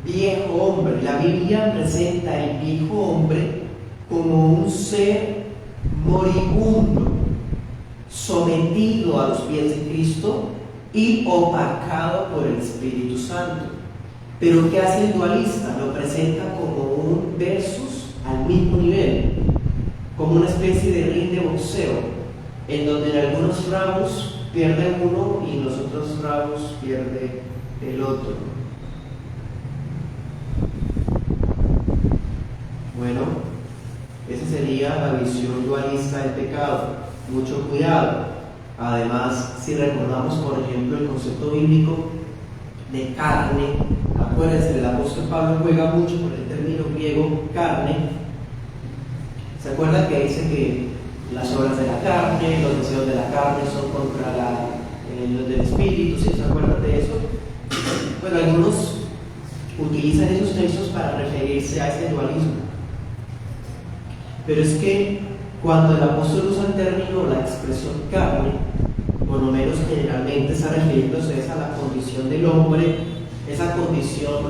Speaker 1: Viejo hombre, la Biblia presenta al viejo hombre como un ser moribundo, sometido a los pies de Cristo y opacado por el Espíritu Santo. Pero ¿qué hace el dualista? Lo presenta como un versus al mismo nivel, como una especie de ring de boxeo, en donde en algunos rounds pierde uno y en los otros rounds pierde el otro. Bueno, esa sería la visión dualista del pecado. Mucho cuidado. Además, si recordamos, por ejemplo, el concepto bíblico de carne, acuérdense, el apóstol Pablo juega mucho con el término griego carne. ¿Se acuerdan que dice que las obras de la carne, los deseos de la carne son contra los del espíritu? ¿Sí se acuerdan de eso? Bueno, algunos utilizan esos textos para referirse a ese dualismo. Pero es que cuando el apóstol usa el término, la expresión carne, por lo menos generalmente está refiriéndose a la condición del hombre, esa condición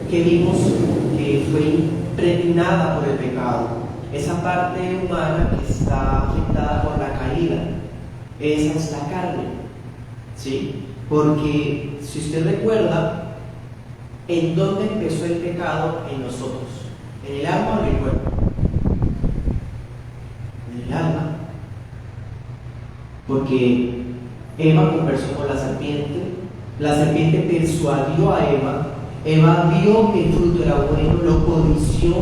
Speaker 1: que vimos que fue impregnada por el pecado, esa parte humana que está afectada por la caída. Esa es la carne, ¿sí? Porque si usted recuerda, ¿en dónde empezó el pecado en nosotros? ¿En el alma o en el cuerpo? En el alma. Porque Eva conversó con la serpiente persuadió a Eva vio que el fruto era bueno, lo codició,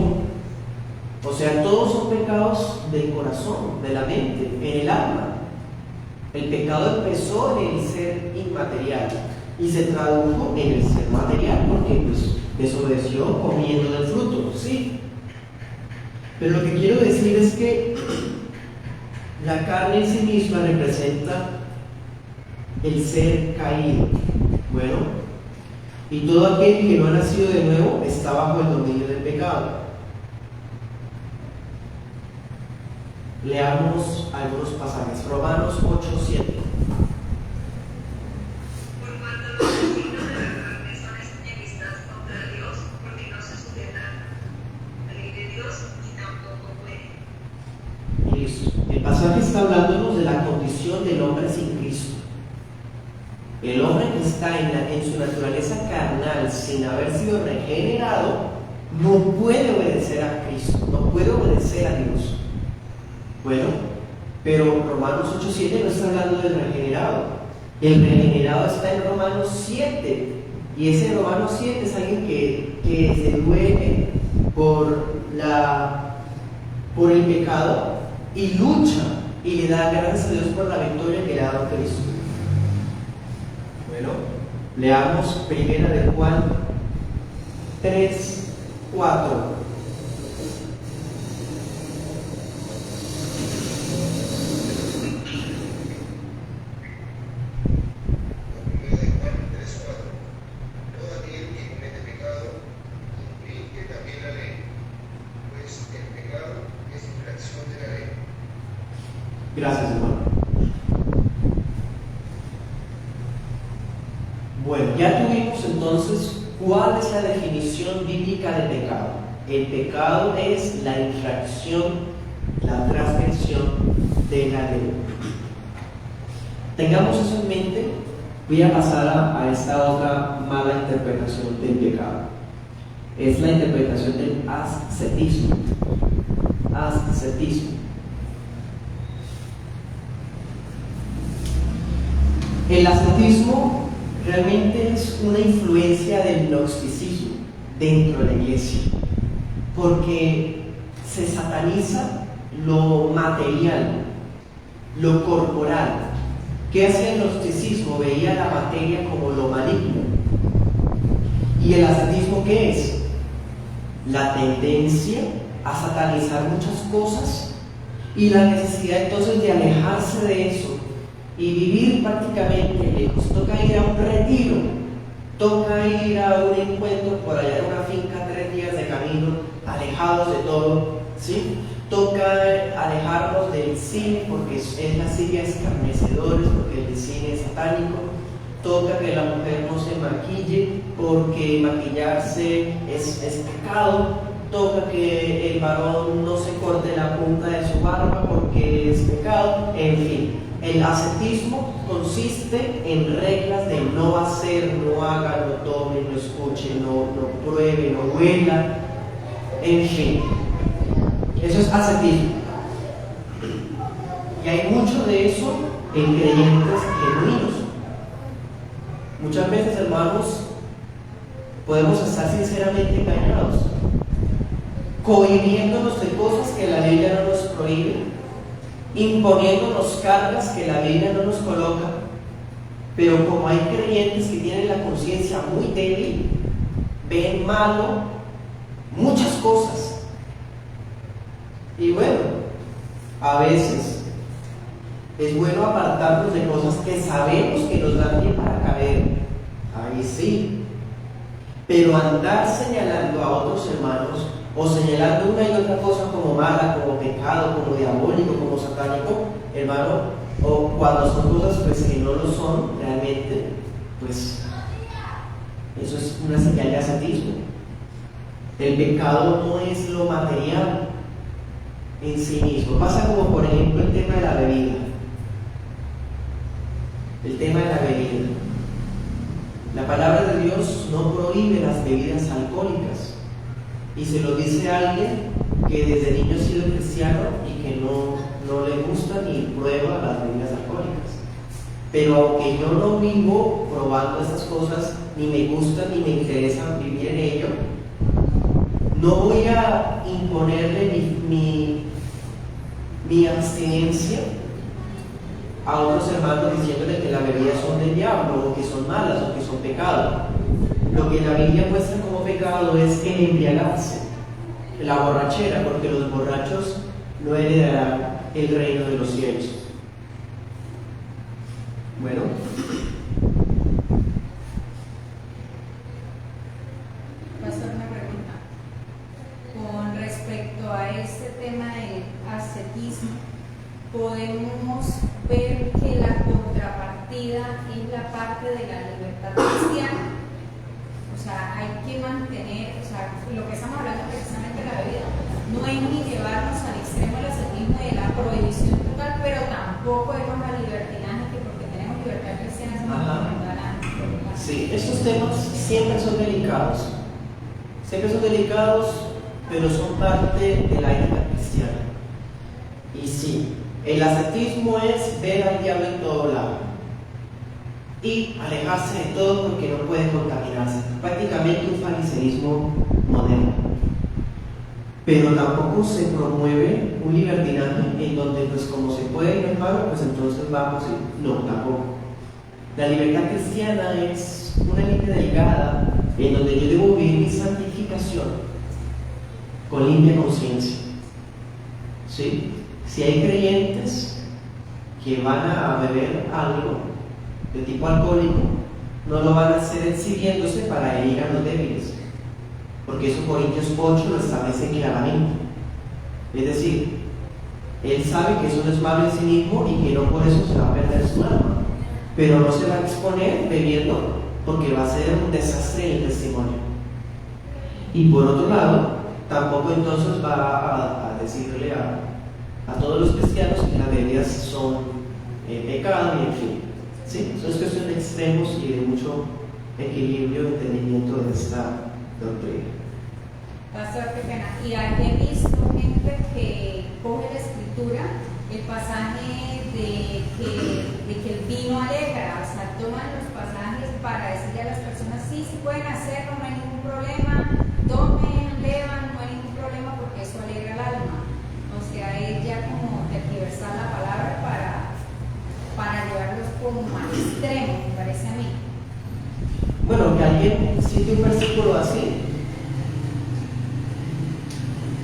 Speaker 1: O sea, todos son pecados del corazón, de la mente, en el alma. El pecado empezó en el ser inmaterial y se tradujo en el ser material, porque pues desobedeció comiendo del fruto, ¿sí? Pero lo que quiero decir es que la carne en sí misma representa el ser caído. Bueno, y todo aquel que no ha nacido de nuevo está bajo el dominio del pecado. Leamos algunos pasajes. Romanos 8:7.
Speaker 4: Por cuanto los designios de la carne son enemistad contra Dios, porque no se sujeta a la ley de Dios y tampoco puede.
Speaker 1: Listo. El pasaje está hablándonos de la condición del hombre sin Cristo. El hombre que está en su naturaleza carnal, sin haber sido regenerado, no puede obedecer a Cristo, no puede obedecer a Dios. Bueno, pero Romanos 8:7 no está hablando del regenerado. El regenerado está en Romanos 7. Y ese Romanos 7 es alguien que se duele por el pecado y lucha y le da gracias a Dios por la victoria que le ha dado Cristo. Bueno, leamos 1 de Juan 3:4. Gracias, hermano. Bueno, ya tuvimos entonces cuál es la definición bíblica de pecado. El pecado es la infracción, la transgresión de la ley. Tengamos eso en mente. Voy a pasar a esta otra mala interpretación del pecado. Es la interpretación del ascetismo. Ascetismo. El ascetismo realmente es una influencia del gnosticismo dentro de la iglesia, porque se sataniza lo material, lo corporal. ¿Qué hacía el gnosticismo? Veía la materia como lo maligno. ¿Y el ascetismo qué es? La tendencia a satanizar muchas cosas y la necesidad entonces de alejarse de eso y vivir prácticamente lejos. Toca ir a un retiro, toca ir a un encuentro por allá en una finca 3 días de camino, alejados de todo, ¿sí? Toca alejarnos del cine porque es la silla de escarnecedores, porque el cine es satánico. Toca que la mujer no se maquille porque maquillarse es pecado. Toca que el varón no se corte la punta de su barba porque es pecado. En fin, el ascetismo consiste en reglas de no hacer, no haga, no tome, no escuche, no pruebe, no huela, en fin. Eso es ascetismo. Y hay mucho de eso en creyentes genuinos. Muchas veces, hermanos, podemos estar sinceramente engañados, cohibiéndonos de cosas que la Biblia no nos prohíbe, imponiéndonos cargas que la Biblia no nos coloca, pero como hay creyentes que tienen la conciencia muy débil, ven malo muchas cosas. Y bueno, a veces es bueno apartarnos de cosas que sabemos que nos dan pie para caer, ahí sí, pero andar señalando a otros hermanos o señalando una y otra cosa como mala, como pecado, como diabólico, como satánico, hermano, o cuando son cosas pues que no lo son realmente, pues eso es una señal de ascetismo. El pecado no es lo material en sí mismo. Pasa como por ejemplo el tema de la bebida. El tema de la bebida. La palabra de Dios no prohíbe las bebidas alcohólicas. Y se lo dice a alguien que desde niño ha sido cristiano y que no le gusta ni prueba las bebidas alcohólicas. Pero aunque yo no vivo probando estas cosas, ni me gustan ni me interesa vivir en ello, No voy a imponerle mi abstinencia a otros hermanos diciéndole que las bebidas son del diablo, o que son malas, o que son pecado. Lo que la Biblia muestra como pecado es el embriagarse, la borrachera, porque los borrachos no heredarán el reino de los cielos. Bueno,
Speaker 2: voy a hacer una pregunta. Con respecto a este tema del ascetismo, podemos ver que la contrapartida es la parte de la libertad cristiana. O sea, hay que mantener, o sea, lo que estamos hablando precisamente de la bebida, no es ni llevarnos al extremo del ascetismo y de la prohibición total, pero tampoco es la libertinaje que porque tenemos libertad cristiana se nos mandarán.
Speaker 1: sí, estos temas siempre son delicados. Siempre son delicados, pero son parte de la ética cristiana. Y sí, el ascetismo es ver al diablo en todo lado y alejarse de todo porque no puede contaminarse. Prácticamente un fariseísmo moderno. Pero tampoco se promueve un libertinaje en donde, pues, como se puede ir hermano, pues entonces vamos y no, tampoco. La libertad cristiana es una línea delgada en donde yo debo vivir mi santificación con limpia conciencia. ¿Sí? Si hay creyentes que van a beber algo de tipo alcohólico, no lo van a hacer exhibiéndose para herir a los débiles, porque eso Corintios 8 lo establece claramente. Es decir, él sabe que eso no es malo en sí mismo y que no por eso se va a perder su alma, pero no se va a exponer bebiendo porque va a ser un desastre en el testimonio. Y por otro lado, tampoco entonces va a decirle a todos los cristianos que las bebidas son pecado y en fin. Sí, eso es cuestión de extremos y de mucho equilibrio y entendimiento de esta doctrina.
Speaker 2: Pastor, qué pena. Y he visto gente que coge la escritura, el pasaje de que el vino alegra, o sea, toman los pasajes para decirle a las personas, sí, sí pueden hacerlo, no hay ningún problema, tomen, beban, no hay ningún problema porque eso alegra el alma. O sea, es ya como tergiversar la palabra para llevarlos como al extremo, me parece a mí.
Speaker 1: Bueno, que alguien cite un versículo así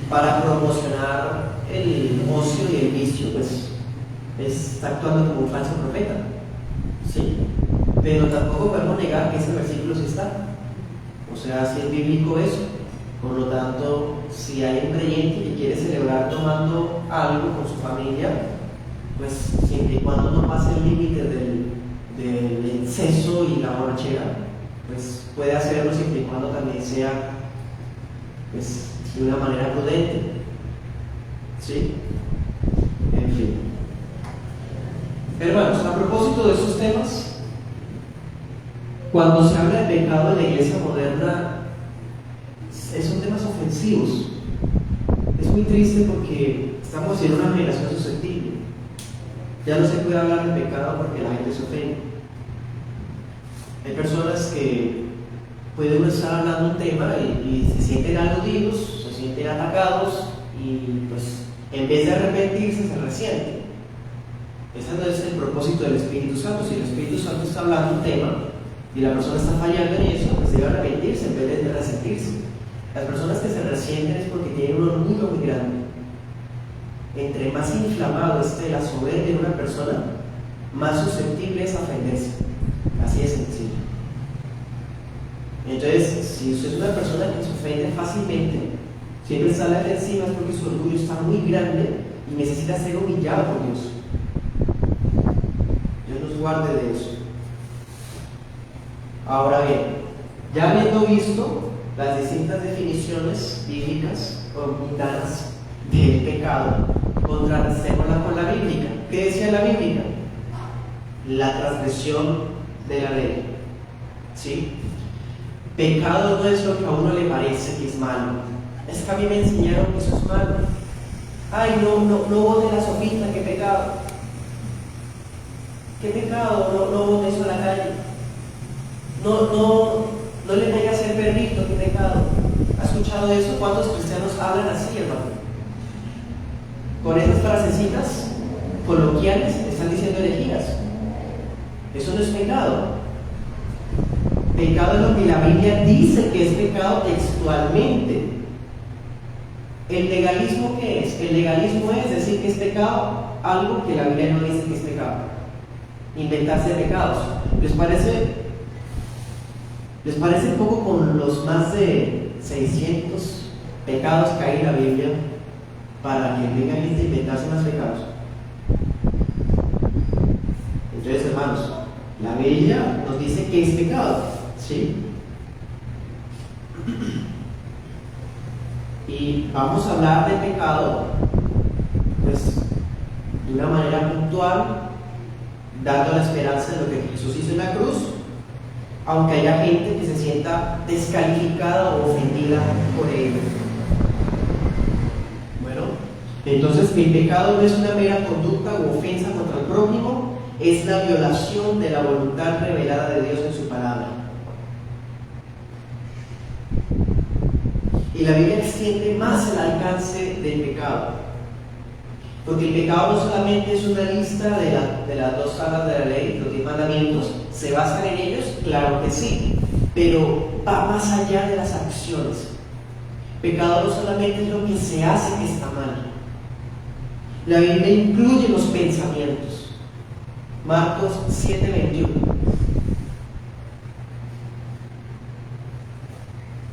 Speaker 1: para promocionar el ocio y el vicio, pues está actuando como un falso profeta, ¿sí? Pero tampoco podemos negar que ese versículo sí está. O sea, si es bíblico eso. Por lo tanto, si hay un creyente que quiere celebrar tomando algo con su familia, pues siempre y cuando no pase el límite del exceso y la borrachera, pues puede hacerlo siempre y cuando también sea, pues, de una manera prudente. ¿Sí? En fin. Hermanos, a propósito de esos temas, cuando se habla de pecado en la iglesia moderna, son temas ofensivos. Es muy triste porque estamos en una generación susceptible. Ya no se puede hablar de pecado porque la gente se ofende. Hay personas que pueden estar hablando un tema y se sienten aludidos, se sienten atacados y pues en vez de arrepentirse se resienten. Ese no es el propósito del Espíritu Santo. Si el Espíritu Santo está hablando un tema y la persona está fallando en eso, pues debe arrepentirse en vez de resentirse. Las personas que se resienten es porque tienen un orgullo muy grande. Entre más inflamado esté la soberbia de una persona, más susceptible es a ofenderse. Así de sencillo. Entonces, si usted es una persona que se ofende fácilmente, siempre está a la defensiva, es porque su orgullo está muy grande y necesita ser humillado por Dios. Dios nos guarde de eso. Ahora bien, ya habiendo visto las distintas definiciones bíblicas o mundanas del pecado, contrastémosla con la bíblica. ¿Qué decía la bíblica? La transgresión de la ley. ¿Sí? Pecado no es lo que a uno le parece que es malo. Es que a mí me enseñaron que eso es malo. Ay, no bote la sopita, qué pecado. ¿Qué pecado? No bote eso a la calle. No le pegas el perrito, qué pecado. Haz escuchado eso? ¿Cuántos cristianos hablan así, hermano? Con esas frasecitas coloquiales están diciendo herejías. Eso no es pecado. Pecado es lo que la Biblia dice que es pecado textualmente. ¿El legalismo qué es? El legalismo es decir que es pecado algo que la Biblia no dice que es pecado. Inventarse pecados. ¿Les parece poco con los más de 600 pecados que hay en la Biblia para que venga gente a inventarse más pecados? Entonces, hermanos, la Biblia nos dice que es pecado, ¿sí? Y vamos a hablar de pecado, pues, de una manera puntual, dando la esperanza de lo que Jesús hizo en la cruz, aunque haya gente que se sienta descalificada o ofendida por ello. Bueno, entonces el pecado no es una mera conducta u ofensa contra el prójimo, es la violación de la voluntad revelada de Dios en su palabra. Y la Biblia extiende más el alcance del pecado, porque el pecado no solamente es una lista de las 2 tablas de la ley, los 10 mandamientos. ¿Se basan en ellos? Claro que sí, pero va más allá de las acciones. Pecado no solamente es lo que se hace que está mal. La Biblia incluye los pensamientos. Marcos 7:21.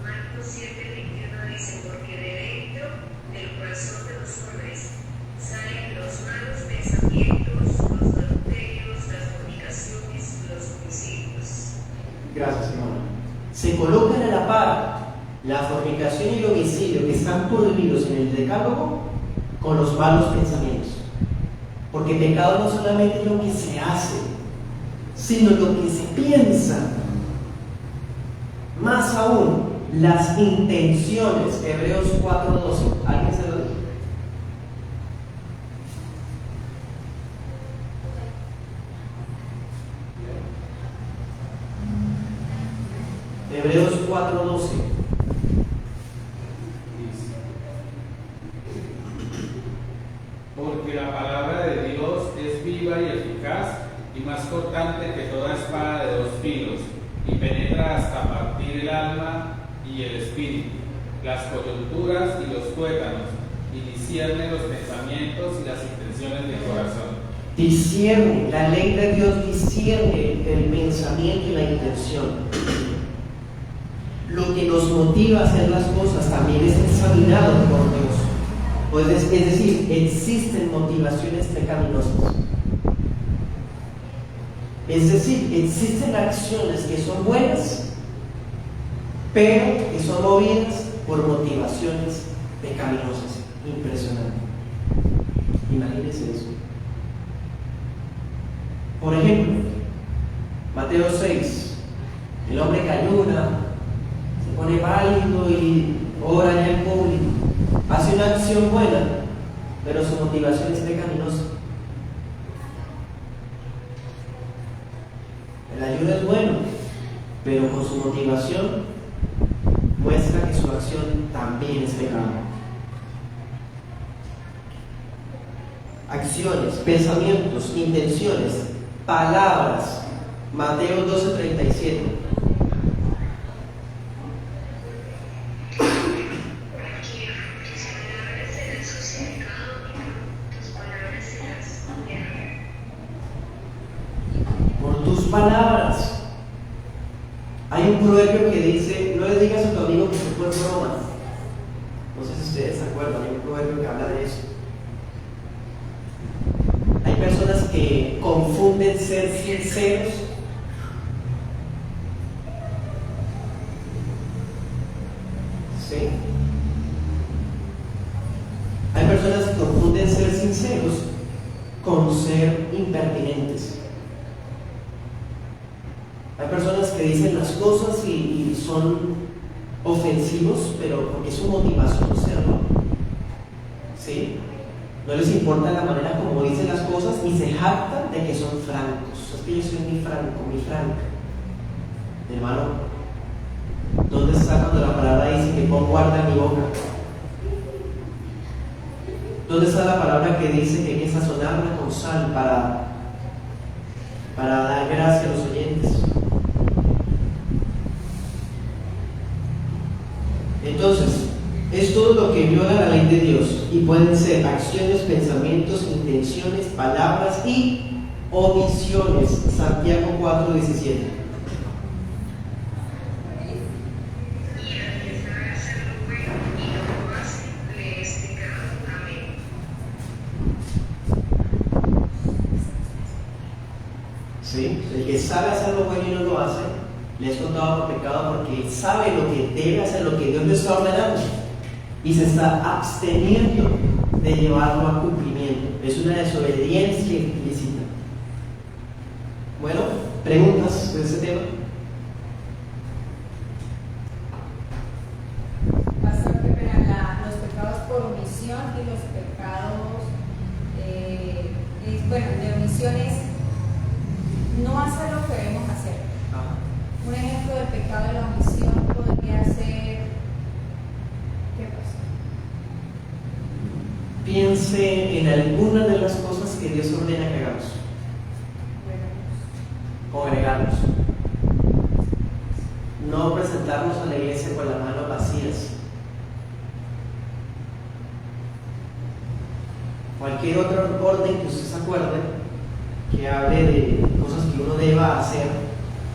Speaker 4: Marcos 7:21 dice, porque de dentro del corazón de los hombres salen los malos pensamientos, los adulterios, las fornicaciones, los homicidios.
Speaker 1: Gracias, hermano. Se colocan a la par la fornicación y el homicidio que están prohibidos en el decálogo con los malos pensamientos. Porque pecado no solamente es lo que se hace, sino lo que se piensa. Más aún, las intenciones. Hebreos 4:12. ¿Alguien se lo dice? Hebreos 4:12.
Speaker 3: Porque la palabra de Dios es viva y eficaz y más cortante que toda espada de 2 filos, y penetra hasta partir el alma y el espíritu, las coyunturas y los tuétanos, y discierne los pensamientos y las intenciones del corazón.
Speaker 1: Discierne, la ley de Dios discierne el pensamiento y la intención. Lo que nos motiva a hacer las cosas también es examinado por Dios. Pues es decir, existen motivaciones pecaminosas. Es decir, existen acciones que son buenas, pero que son movidas por motivaciones pecaminosas. Impresionante. Imagínense eso. Por ejemplo, Mateo 6, el hombre que ayuna, se pone pálido y ora en el público, hace una acción buena, pero su motivación es pecaminosa. El ayuno es bueno, pero con su motivación muestra que su acción también es pecado. Acciones, pensamientos, intenciones, palabras. Mateo 12:37. Por tus palabras. Hay un proverbio que dice: no le digas a tu amigo que se fue en Roma. No sé si ustedes se acuerdan, hay un proverbio que habla de eso. Hay personas que confunden ser sinceros ¿sí? Hay personas que confunden ser sinceros con ser impertinentes. Hay personas que dicen las cosas y son ofensivos, pero porque su motivación es serlo. ¿Sí? No les importa la manera como dicen las cosas y se jactan de que son francos. Es que yo soy muy franco, muy franca. Hermano, ¿Dónde está cuando la palabra dice que pon guarda en mi boca? ¿Dónde está la palabra que dice que hay que sazonarla con sal para dar gracia a los oyentes? Entonces, es todo lo que viola la ley de Dios y pueden ser acciones, pensamientos, intenciones, palabras y omisiones. Santiago 4:17. ¿Sí? El que sabe hacer lo bueno y no lo hace, le es contado por pecado porque sabe lo que debe hacer, lo que Dios le está ordenando, y se está absteniendo de llevarlo a cumplimiento. Es una desobediencia implícita. Bueno, ¿preguntas de ese tema?
Speaker 2: Pastor, que verán los pecados por omisión y los pecados, de omisión es no hacer lo que debemos hacer. Un ejemplo del pecado de la omisión podría ser, ¿qué pasa?
Speaker 1: Piense en alguna de las cosas que Dios ordena que hagamos. Congregarnos. No presentarnos a la iglesia con las manos vacías. Cualquier otro orden que usted se acuerde que hable de cosas que uno deba hacer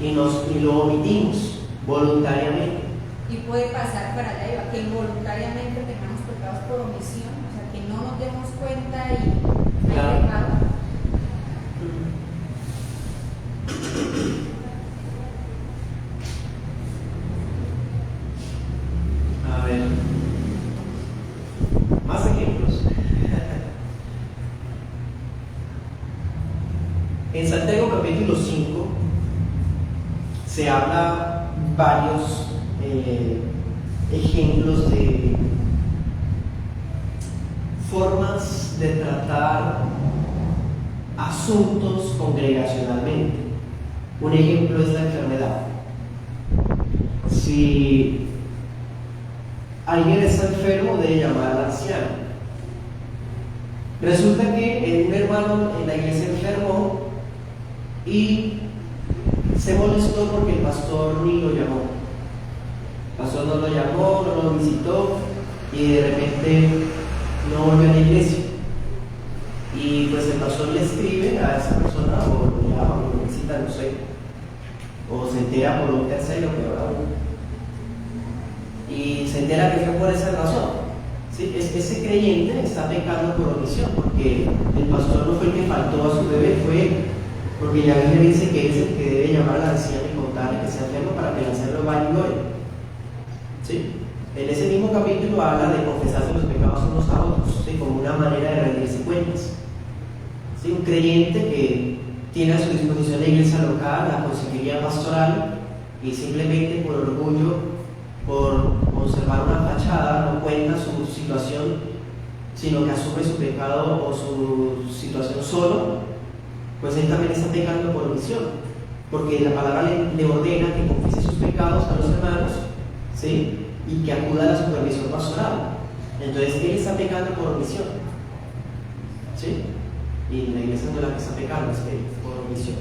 Speaker 1: y lo omitimos voluntariamente.
Speaker 2: Y puede pasar para allá, que involuntariamente tengamos pecados por omisión, o sea, que no nos demos cuenta y hay
Speaker 1: Claro.
Speaker 2: pecado.
Speaker 1: A ver, más ejemplos. En Santiago capítulo 5 se habla varios ejemplos de formas de tratar asuntos congregacionalmente. Un ejemplo es la enfermedad. Si alguien está enfermo, debe llamar al anciano. Resulta que un hermano en la iglesia enfermó y se molestó porque el pastor ni lo llamó. El pastor no lo llamó, no lo visitó y de repente no volvió a la iglesia. Y pues el pastor le escribe a esa persona o lo llama o lo visita, no sé, o se entera por un tercero, peor aún, y se entera que fue por esa razón. ¿Sí? Ese creyente está pecando por omisión porque el pastor no fue el que faltó a su bebé, fue porque la Biblia dice que es el que debe llamar al anciano y contarle que sea enfermo para que el anciano vaya y gloria. ¿Sí? En ese mismo capítulo habla de confesarse los pecados unos a otros, ¿sí? Como una manera de rendirse cuentas. ¿Sí? Un creyente que tiene a su disposición la iglesia local, la consejería pastoral, y simplemente por orgullo, por conservar una fachada, no cuenta su situación, sino que asume su pecado o su situación solo, pues él también está pecando por omisión, porque la palabra le ordena que confiese sus pecados a los hermanos, ¿sí? Y que acuda a la supervisión pastoral. Entonces él está pecando por omisión, ¿sí? Y la iglesia no es la que está pecando, es que por omisión.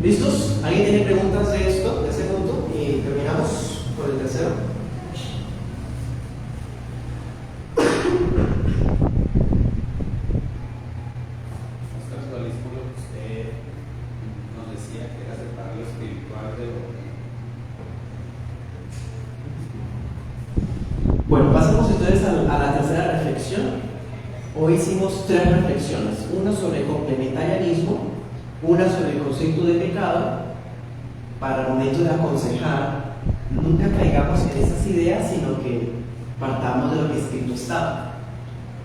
Speaker 1: ¿Listos? ¿Alguien tiene preguntas de esto, de ese punto? Y terminamos por el tercero. Bueno, pasemos entonces a la tercera reflexión. Hoy hicimos tres reflexiones, una sobre complementarianismo, una sobre el concepto de pecado. Para el momento de aconsejar, nunca caigamos en esas ideas, sino que partamos de lo que escrito está.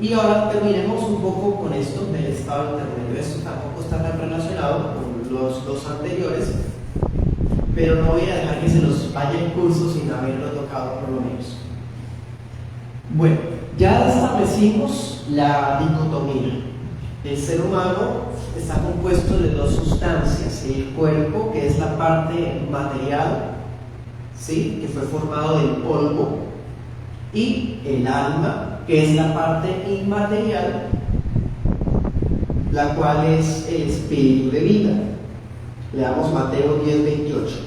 Speaker 1: Y ahora terminemos un poco con esto del estado intermedio. Esto tampoco está tan relacionado con los dos anteriores, pero no voy a dejar que se nos vaya el curso sin haberlo tocado por lo menos. Bueno, ya establecimos la dicotomía. El ser humano está compuesto de dos sustancias: el cuerpo, que es la parte material, ¿sí?, que fue formado del polvo, y el alma, que es la parte inmaterial, la cual es el espíritu de vida. Leamos Mateo 10:28.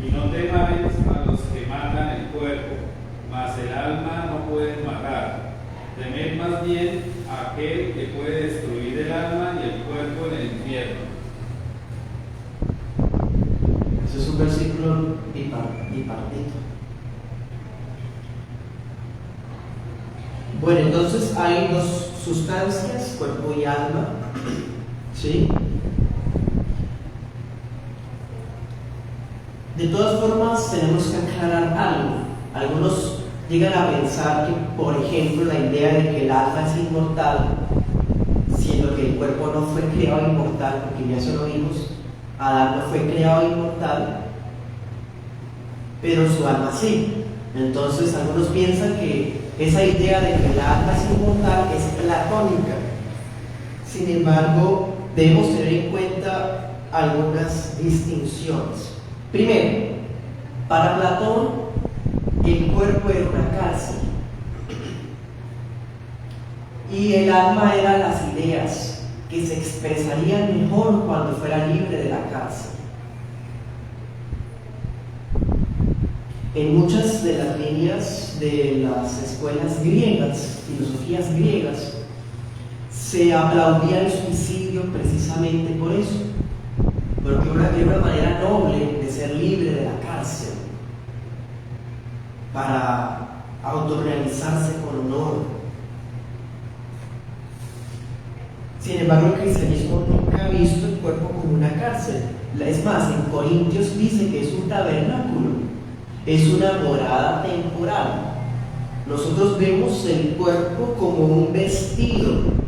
Speaker 3: Y no temáis a los que matan el cuerpo, mas el alma no pueden matar. Temed más bien a aquel que puede destruir el alma y el cuerpo en el infierno.
Speaker 1: Ese es un versículo bipartito. Bueno, entonces hay dos sustancias, cuerpo y alma, ¿sí? De todas formas, tenemos que aclarar algo. Algunos llegan a pensar que, por ejemplo, la idea de que el alma es inmortal, siendo que el cuerpo no fue creado inmortal, porque ya se lo vimos, Adán no fue creado inmortal, pero su alma sí. Entonces, algunos piensan que esa idea de que el alma es inmortal es platónica. Sin embargo, debemos tener en cuenta algunas distinciones. Primero, para Platón, el cuerpo era una cárcel y el alma eran las ideas que se expresarían mejor cuando fuera libre de la cárcel. En muchas de las líneas de las escuelas griegas, filosofías griegas, se aplaudía el suicidio precisamente por eso, porque era una manera noble de ser libre de la cárcel, para autorrealizarse con honor. Sin embargo, el cristianismo nunca ha visto el cuerpo como una cárcel. Es más, en Corintios dice que es un tabernáculo, es una morada temporal. Nosotros vemos el cuerpo como un vestido,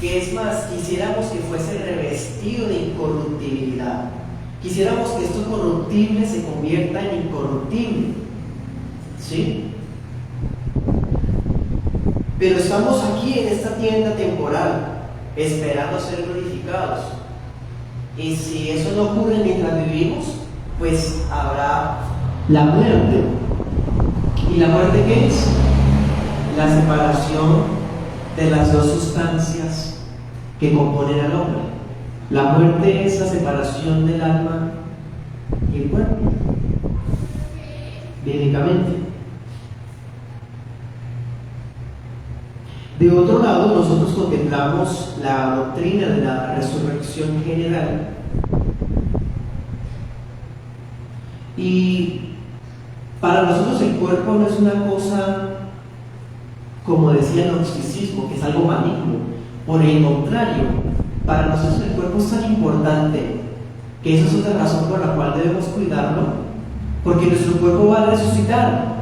Speaker 1: que es más, quisiéramos que fuese revestido de incorruptibilidad. Quisiéramos que esto corruptible se convierta en incorruptible, ¿sí? Pero estamos aquí en esta tienda temporal, esperando ser glorificados. Y si eso no ocurre mientras vivimos, pues habrá la muerte. ¿Y la muerte qué es? La separación de las dos sustancias que componen al hombre. La muerte es la separación del alma y el cuerpo, bíblicamente. De otro lado, nosotros contemplamos la doctrina de la resurrección general. Y para nosotros el cuerpo no es una cosa, como decía el gnosticismo, que es algo maligno. Por el contrario, para nosotros el cuerpo es tan importante que esa es otra razón por la cual debemos cuidarlo, porque nuestro cuerpo va a resucitar.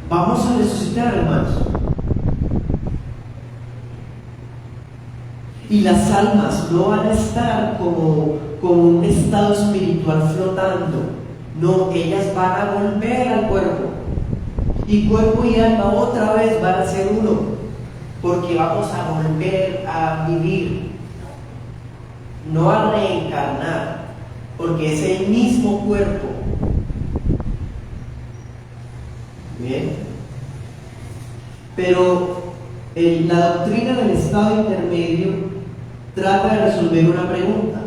Speaker 1: Vamos a resucitar, hermanos. Y las almas no van a estar como un estado espiritual flotando. No, ellas van a volver al cuerpo. Y cuerpo y alma otra vez van a ser uno, porque vamos a volver a vivir, no a reencarnar, porque es el mismo cuerpo. Bien. Pero la doctrina del estado intermedio trata de resolver una pregunta.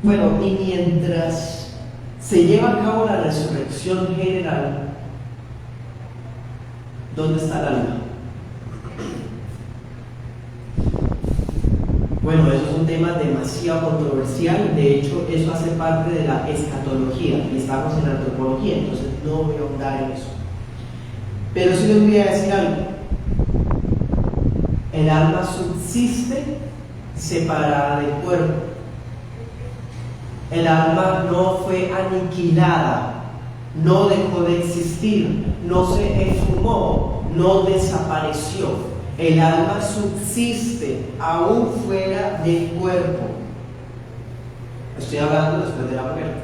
Speaker 1: Bueno, y mientras se lleva a cabo la resurrección general, ¿dónde está el alma? Bueno, eso es un tema demasiado controversial. De hecho, eso hace parte de la escatología y estamos en la antropología, entonces no voy a ahondar en eso. Pero sí les voy a decir algo. El alma subsiste separada del cuerpo. El alma no fue aniquilada no dejó de existir, no se esfumó, no desapareció. El alma subsiste aún fuera del cuerpo. Estoy hablando después de la muerte.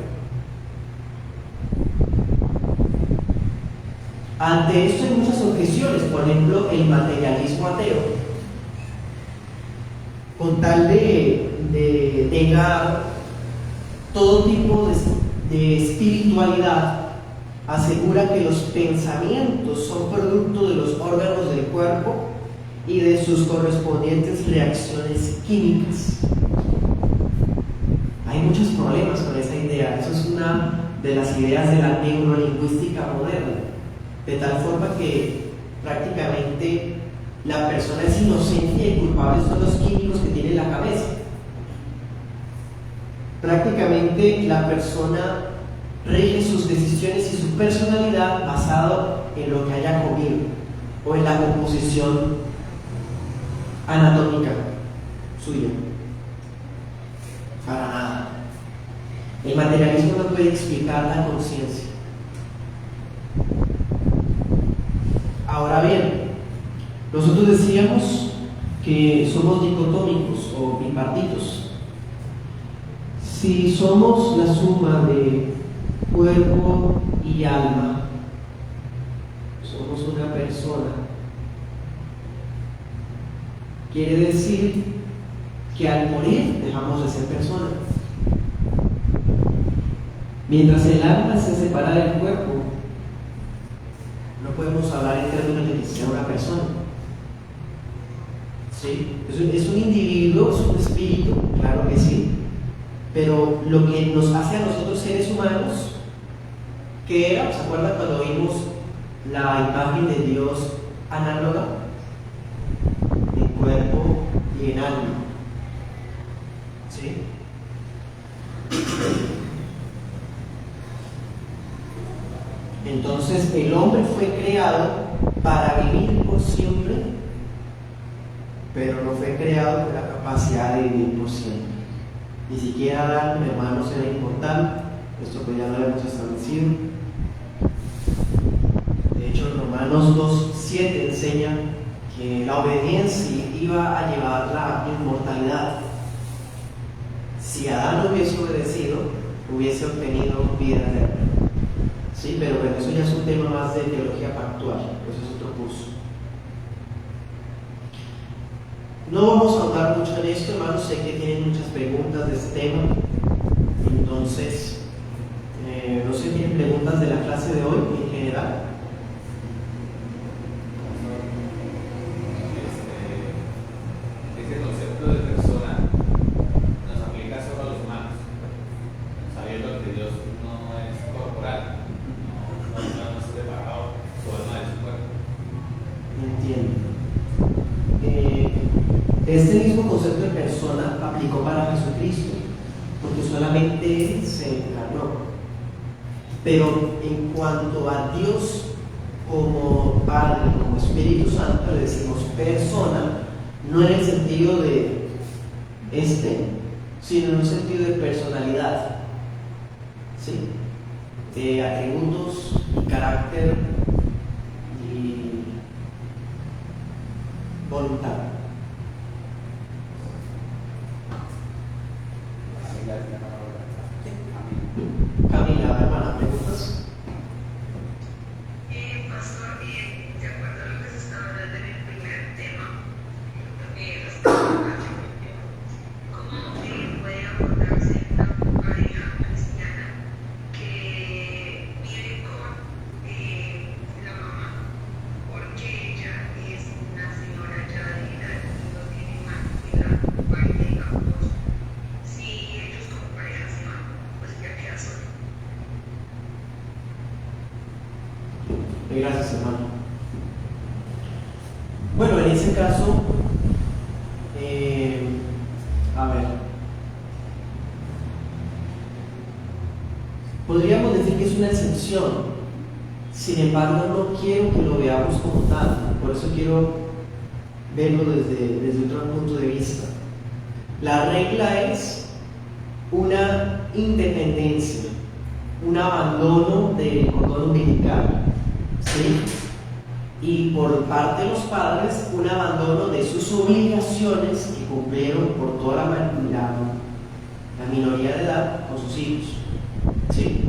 Speaker 1: Ante esto hay muchas objeciones, por ejemplo, el materialismo ateo. Con tal de negar todo tipo de espiritualidad, asegura que los pensamientos son producto de los órganos del cuerpo y de sus correspondientes reacciones químicas. Hay muchos problemas con esa idea. Eso es una de las ideas de la neurolingüística moderna, de tal forma que prácticamente la persona es inocente y culpable son los químicos que tiene en la cabeza. Prácticamente la persona rige sus decisiones y su personalidad basado en lo que haya comido o en la composición anatómica suya. Para nada. El materialismo no puede explicar la conciencia. Ahora bien, nosotros decíamos que somos dicotómicos o bipartitos. Si somos la suma de cuerpo y alma, somos una persona. Quiere decir que al morir dejamos de ser persona. Mientras el alma se separa del cuerpo, no podemos hablar en términos de que sea una persona. ¿Sí? Es un individuo, es un espíritu, claro que sí, pero lo que nos hace a nosotros seres humanos, ¿qué era? ¿Se acuerdan cuando vimos la imagen de Dios análoga? En cuerpo y en alma. ¿Sí? Entonces el hombre fue creado para vivir por siempre, pero no fue creado con la capacidad de vivir por siempre. Ni siquiera Adán, hermanos, era importante. Esto pues ya no lo hemos establecido. De hecho, Romanos 2:7 enseña que la obediencia iba a llevar la inmortalidad. Si Adán no hubiese obedecido, hubiese obtenido vida eterna. Sí, pero bueno, eso ya es un tema más de teología pactual, eso es otro curso. No vamos a ahondar mucho en esto, hermanos, sé que tienen muchas preguntas de este tema. Entonces, no sé si tienen preguntas de la clase de hoy en general.
Speaker 3: Este concepto de persona nos aplica solo a los humanos, sabiendo que Dios no es corporal, no es separado su alma de su cuerpo.
Speaker 1: Entiendo. Este mismo concepto de persona aplicó para Jesucristo, porque solamente Él se encarnó. Pero en cuanto a Dios como Padre, como Espíritu Santo, le decimos persona, no en el sentido de sino en un sentido de personalidad, ¿sí? De atributos y carácter y voluntad. Camila, hermana, ¿preguntas?
Speaker 4: Pastor, de acuerdo a lo que se estaba hablando en el primer tema, respecto a la religión, ¿cómo puede abordarse una pareja cristiana que vive con la mamá? Porque ella es una señora ya de edad y no tiene más que la parte, digamos, si ellos como pareja se van, pues ya queda solo.
Speaker 1: Gracias, hermano. Bueno, en ese caso, a ver, podríamos decir que es una excepción. Sin embargo, no quiero que lo veamos como tal. Por eso quiero verlo desde otro punto de vista. La regla es una independencia, un abandono del cordón umbilical, ¿sí? Y por parte de los padres, un abandono de sus obligaciones que cumplieron por toda la minoría de edad con sus hijos, ¿sí?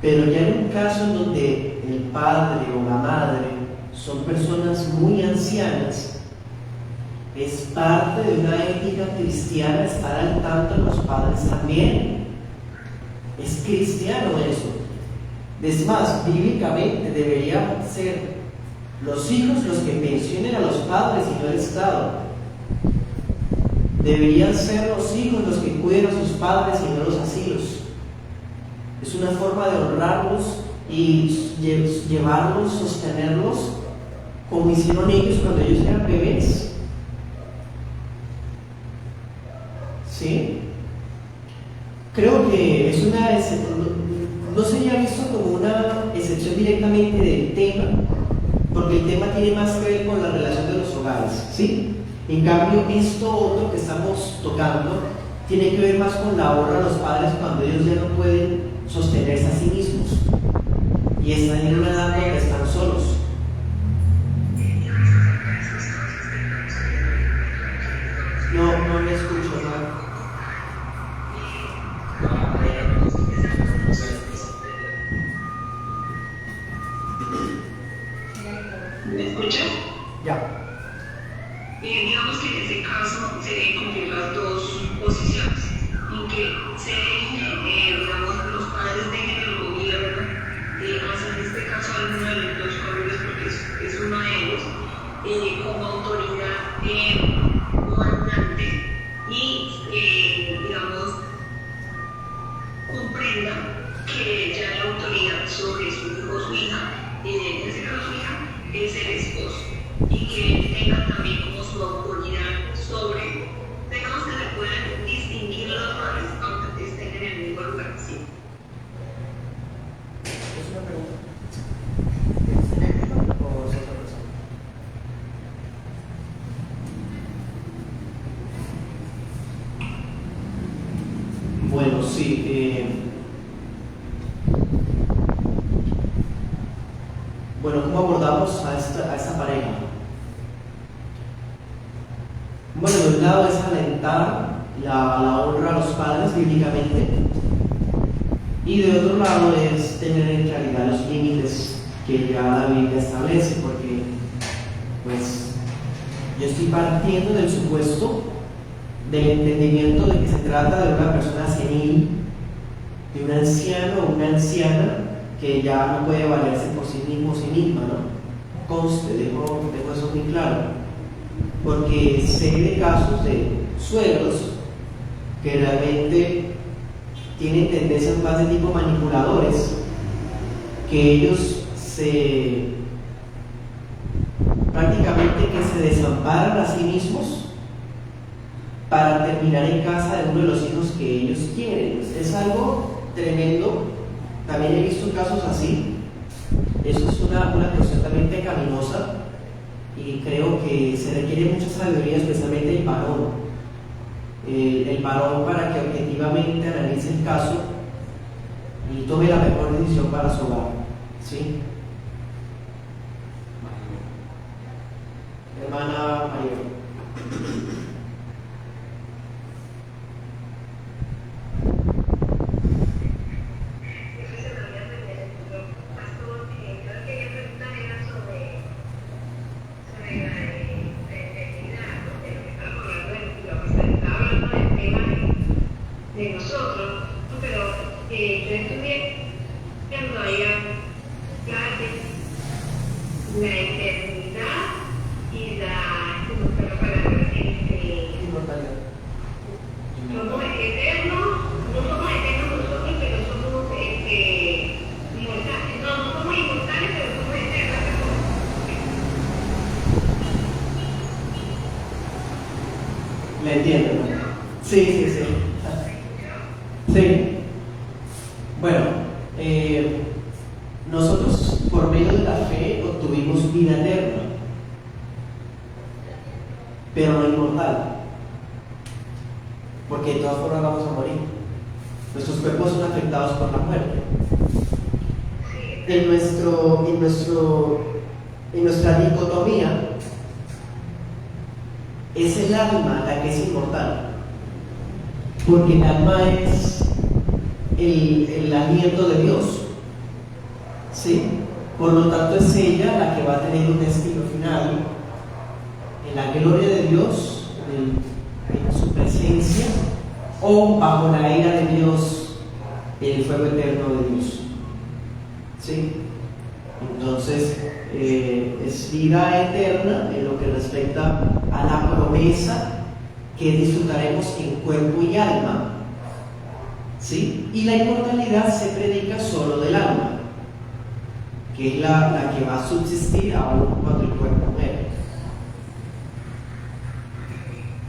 Speaker 1: Pero ya en un caso en donde el padre o la madre son personas muy ancianas, es parte de una ética cristiana estar al tanto de los padres también. Es cristiano eso. Es más, bíblicamente deberían ser los hijos los que pensionen a los padres y no el Estado. Deberían ser los hijos los que cuiden a sus padres y no los asilos. Es una forma de honrarlos y llevarlos, sostenerlos como hicieron ellos cuando ellos eran bebés. ¿Sí? Creo que es no sería visto como una excepción directamente del tema, porque el tema tiene más que ver con la relación de los hogares, ¿sí? En cambio, esto otro que estamos tocando tiene que ver más con la honra a los padres cuando ellos ya no pueden sostenerse a sí mismos y están en una edad donde están solos. No me escucho, ¿no?
Speaker 4: ¿Me escuchas?
Speaker 1: Ya.
Speaker 4: Digamos que en ese caso se deben cumplir las dos posiciones, en que se dejen, digamos, los padres dejen el gobierno de hacer en este caso alguno de los colegios, porque es uno de ellos, como autoridad gobernante y, digamos, comprenda que ya la autoridad sobre su hijo o su hija, en ese caso su hija, es el esposo, y que tenga también como su autoridad sobre, digamos que se puedan distinguir los roles aunque estén en el mismo lugar. Sí.
Speaker 1: ¿Es una pregunta? ¿Es eléctrica o es otra persona? Bueno, sí. Bueno, ¿cómo abordamos a esta pareja? Bueno, de un lado es alentar la honra a los padres bíblicamente, y de otro lado es tener en claridad los límites que ya la Biblia establece, porque pues yo estoy partiendo del supuesto del entendimiento de que se trata de una persona senil, de un anciano o una anciana que ya no puede valerse por sí mismo o sí misma, ¿no? Conste, dejo eso muy claro, porque sé de casos de suegros que realmente tienen tendencias más de tipo manipuladores, que ellos prácticamente que se desamparan a sí mismos para terminar en casa de uno de los hijos que ellos quieren. Es algo tremendo. También he visto casos así. Eso es una cuestión también pecaminosa, y creo que se requiere mucha sabiduría, especialmente del varón. El varón, para que objetivamente analice el caso y tome la mejor decisión para su hogar. ¿Sí? Hermana María.
Speaker 4: De nosotros, ¿no? Pero yo estudié cuando había clases, la eternidad y la palabra
Speaker 1: Inmortalidad.
Speaker 4: somos eternos, no somos eternos nosotros, pero somos inmortales. No somos inmortales, pero somos eternos.
Speaker 1: ¿Me entienden, no? Sí. Sí. Bueno, nosotros por medio de la fe obtuvimos vida eterna, pero no inmortal, porque de todas formas vamos a morir. Nuestros cuerpos son afectados por la muerte.
Speaker 4: Sí,
Speaker 1: En nuestra dicotomía, es el alma la que es inmortal, porque el alma es el aliento de Dios, ¿sí? Por lo tanto es ella la que va a tener un destino final en la gloria de Dios, en su presencia, o bajo la ira de Dios, en el fuego eterno de Dios, ¿sí? Entonces es vida eterna en lo que respecta a la promesa que disfrutaremos en cuerpo y alma, ¿sí? Y la inmortalidad se predica solo del alma, que es la que va a subsistir aún cuando el cuerpo muere.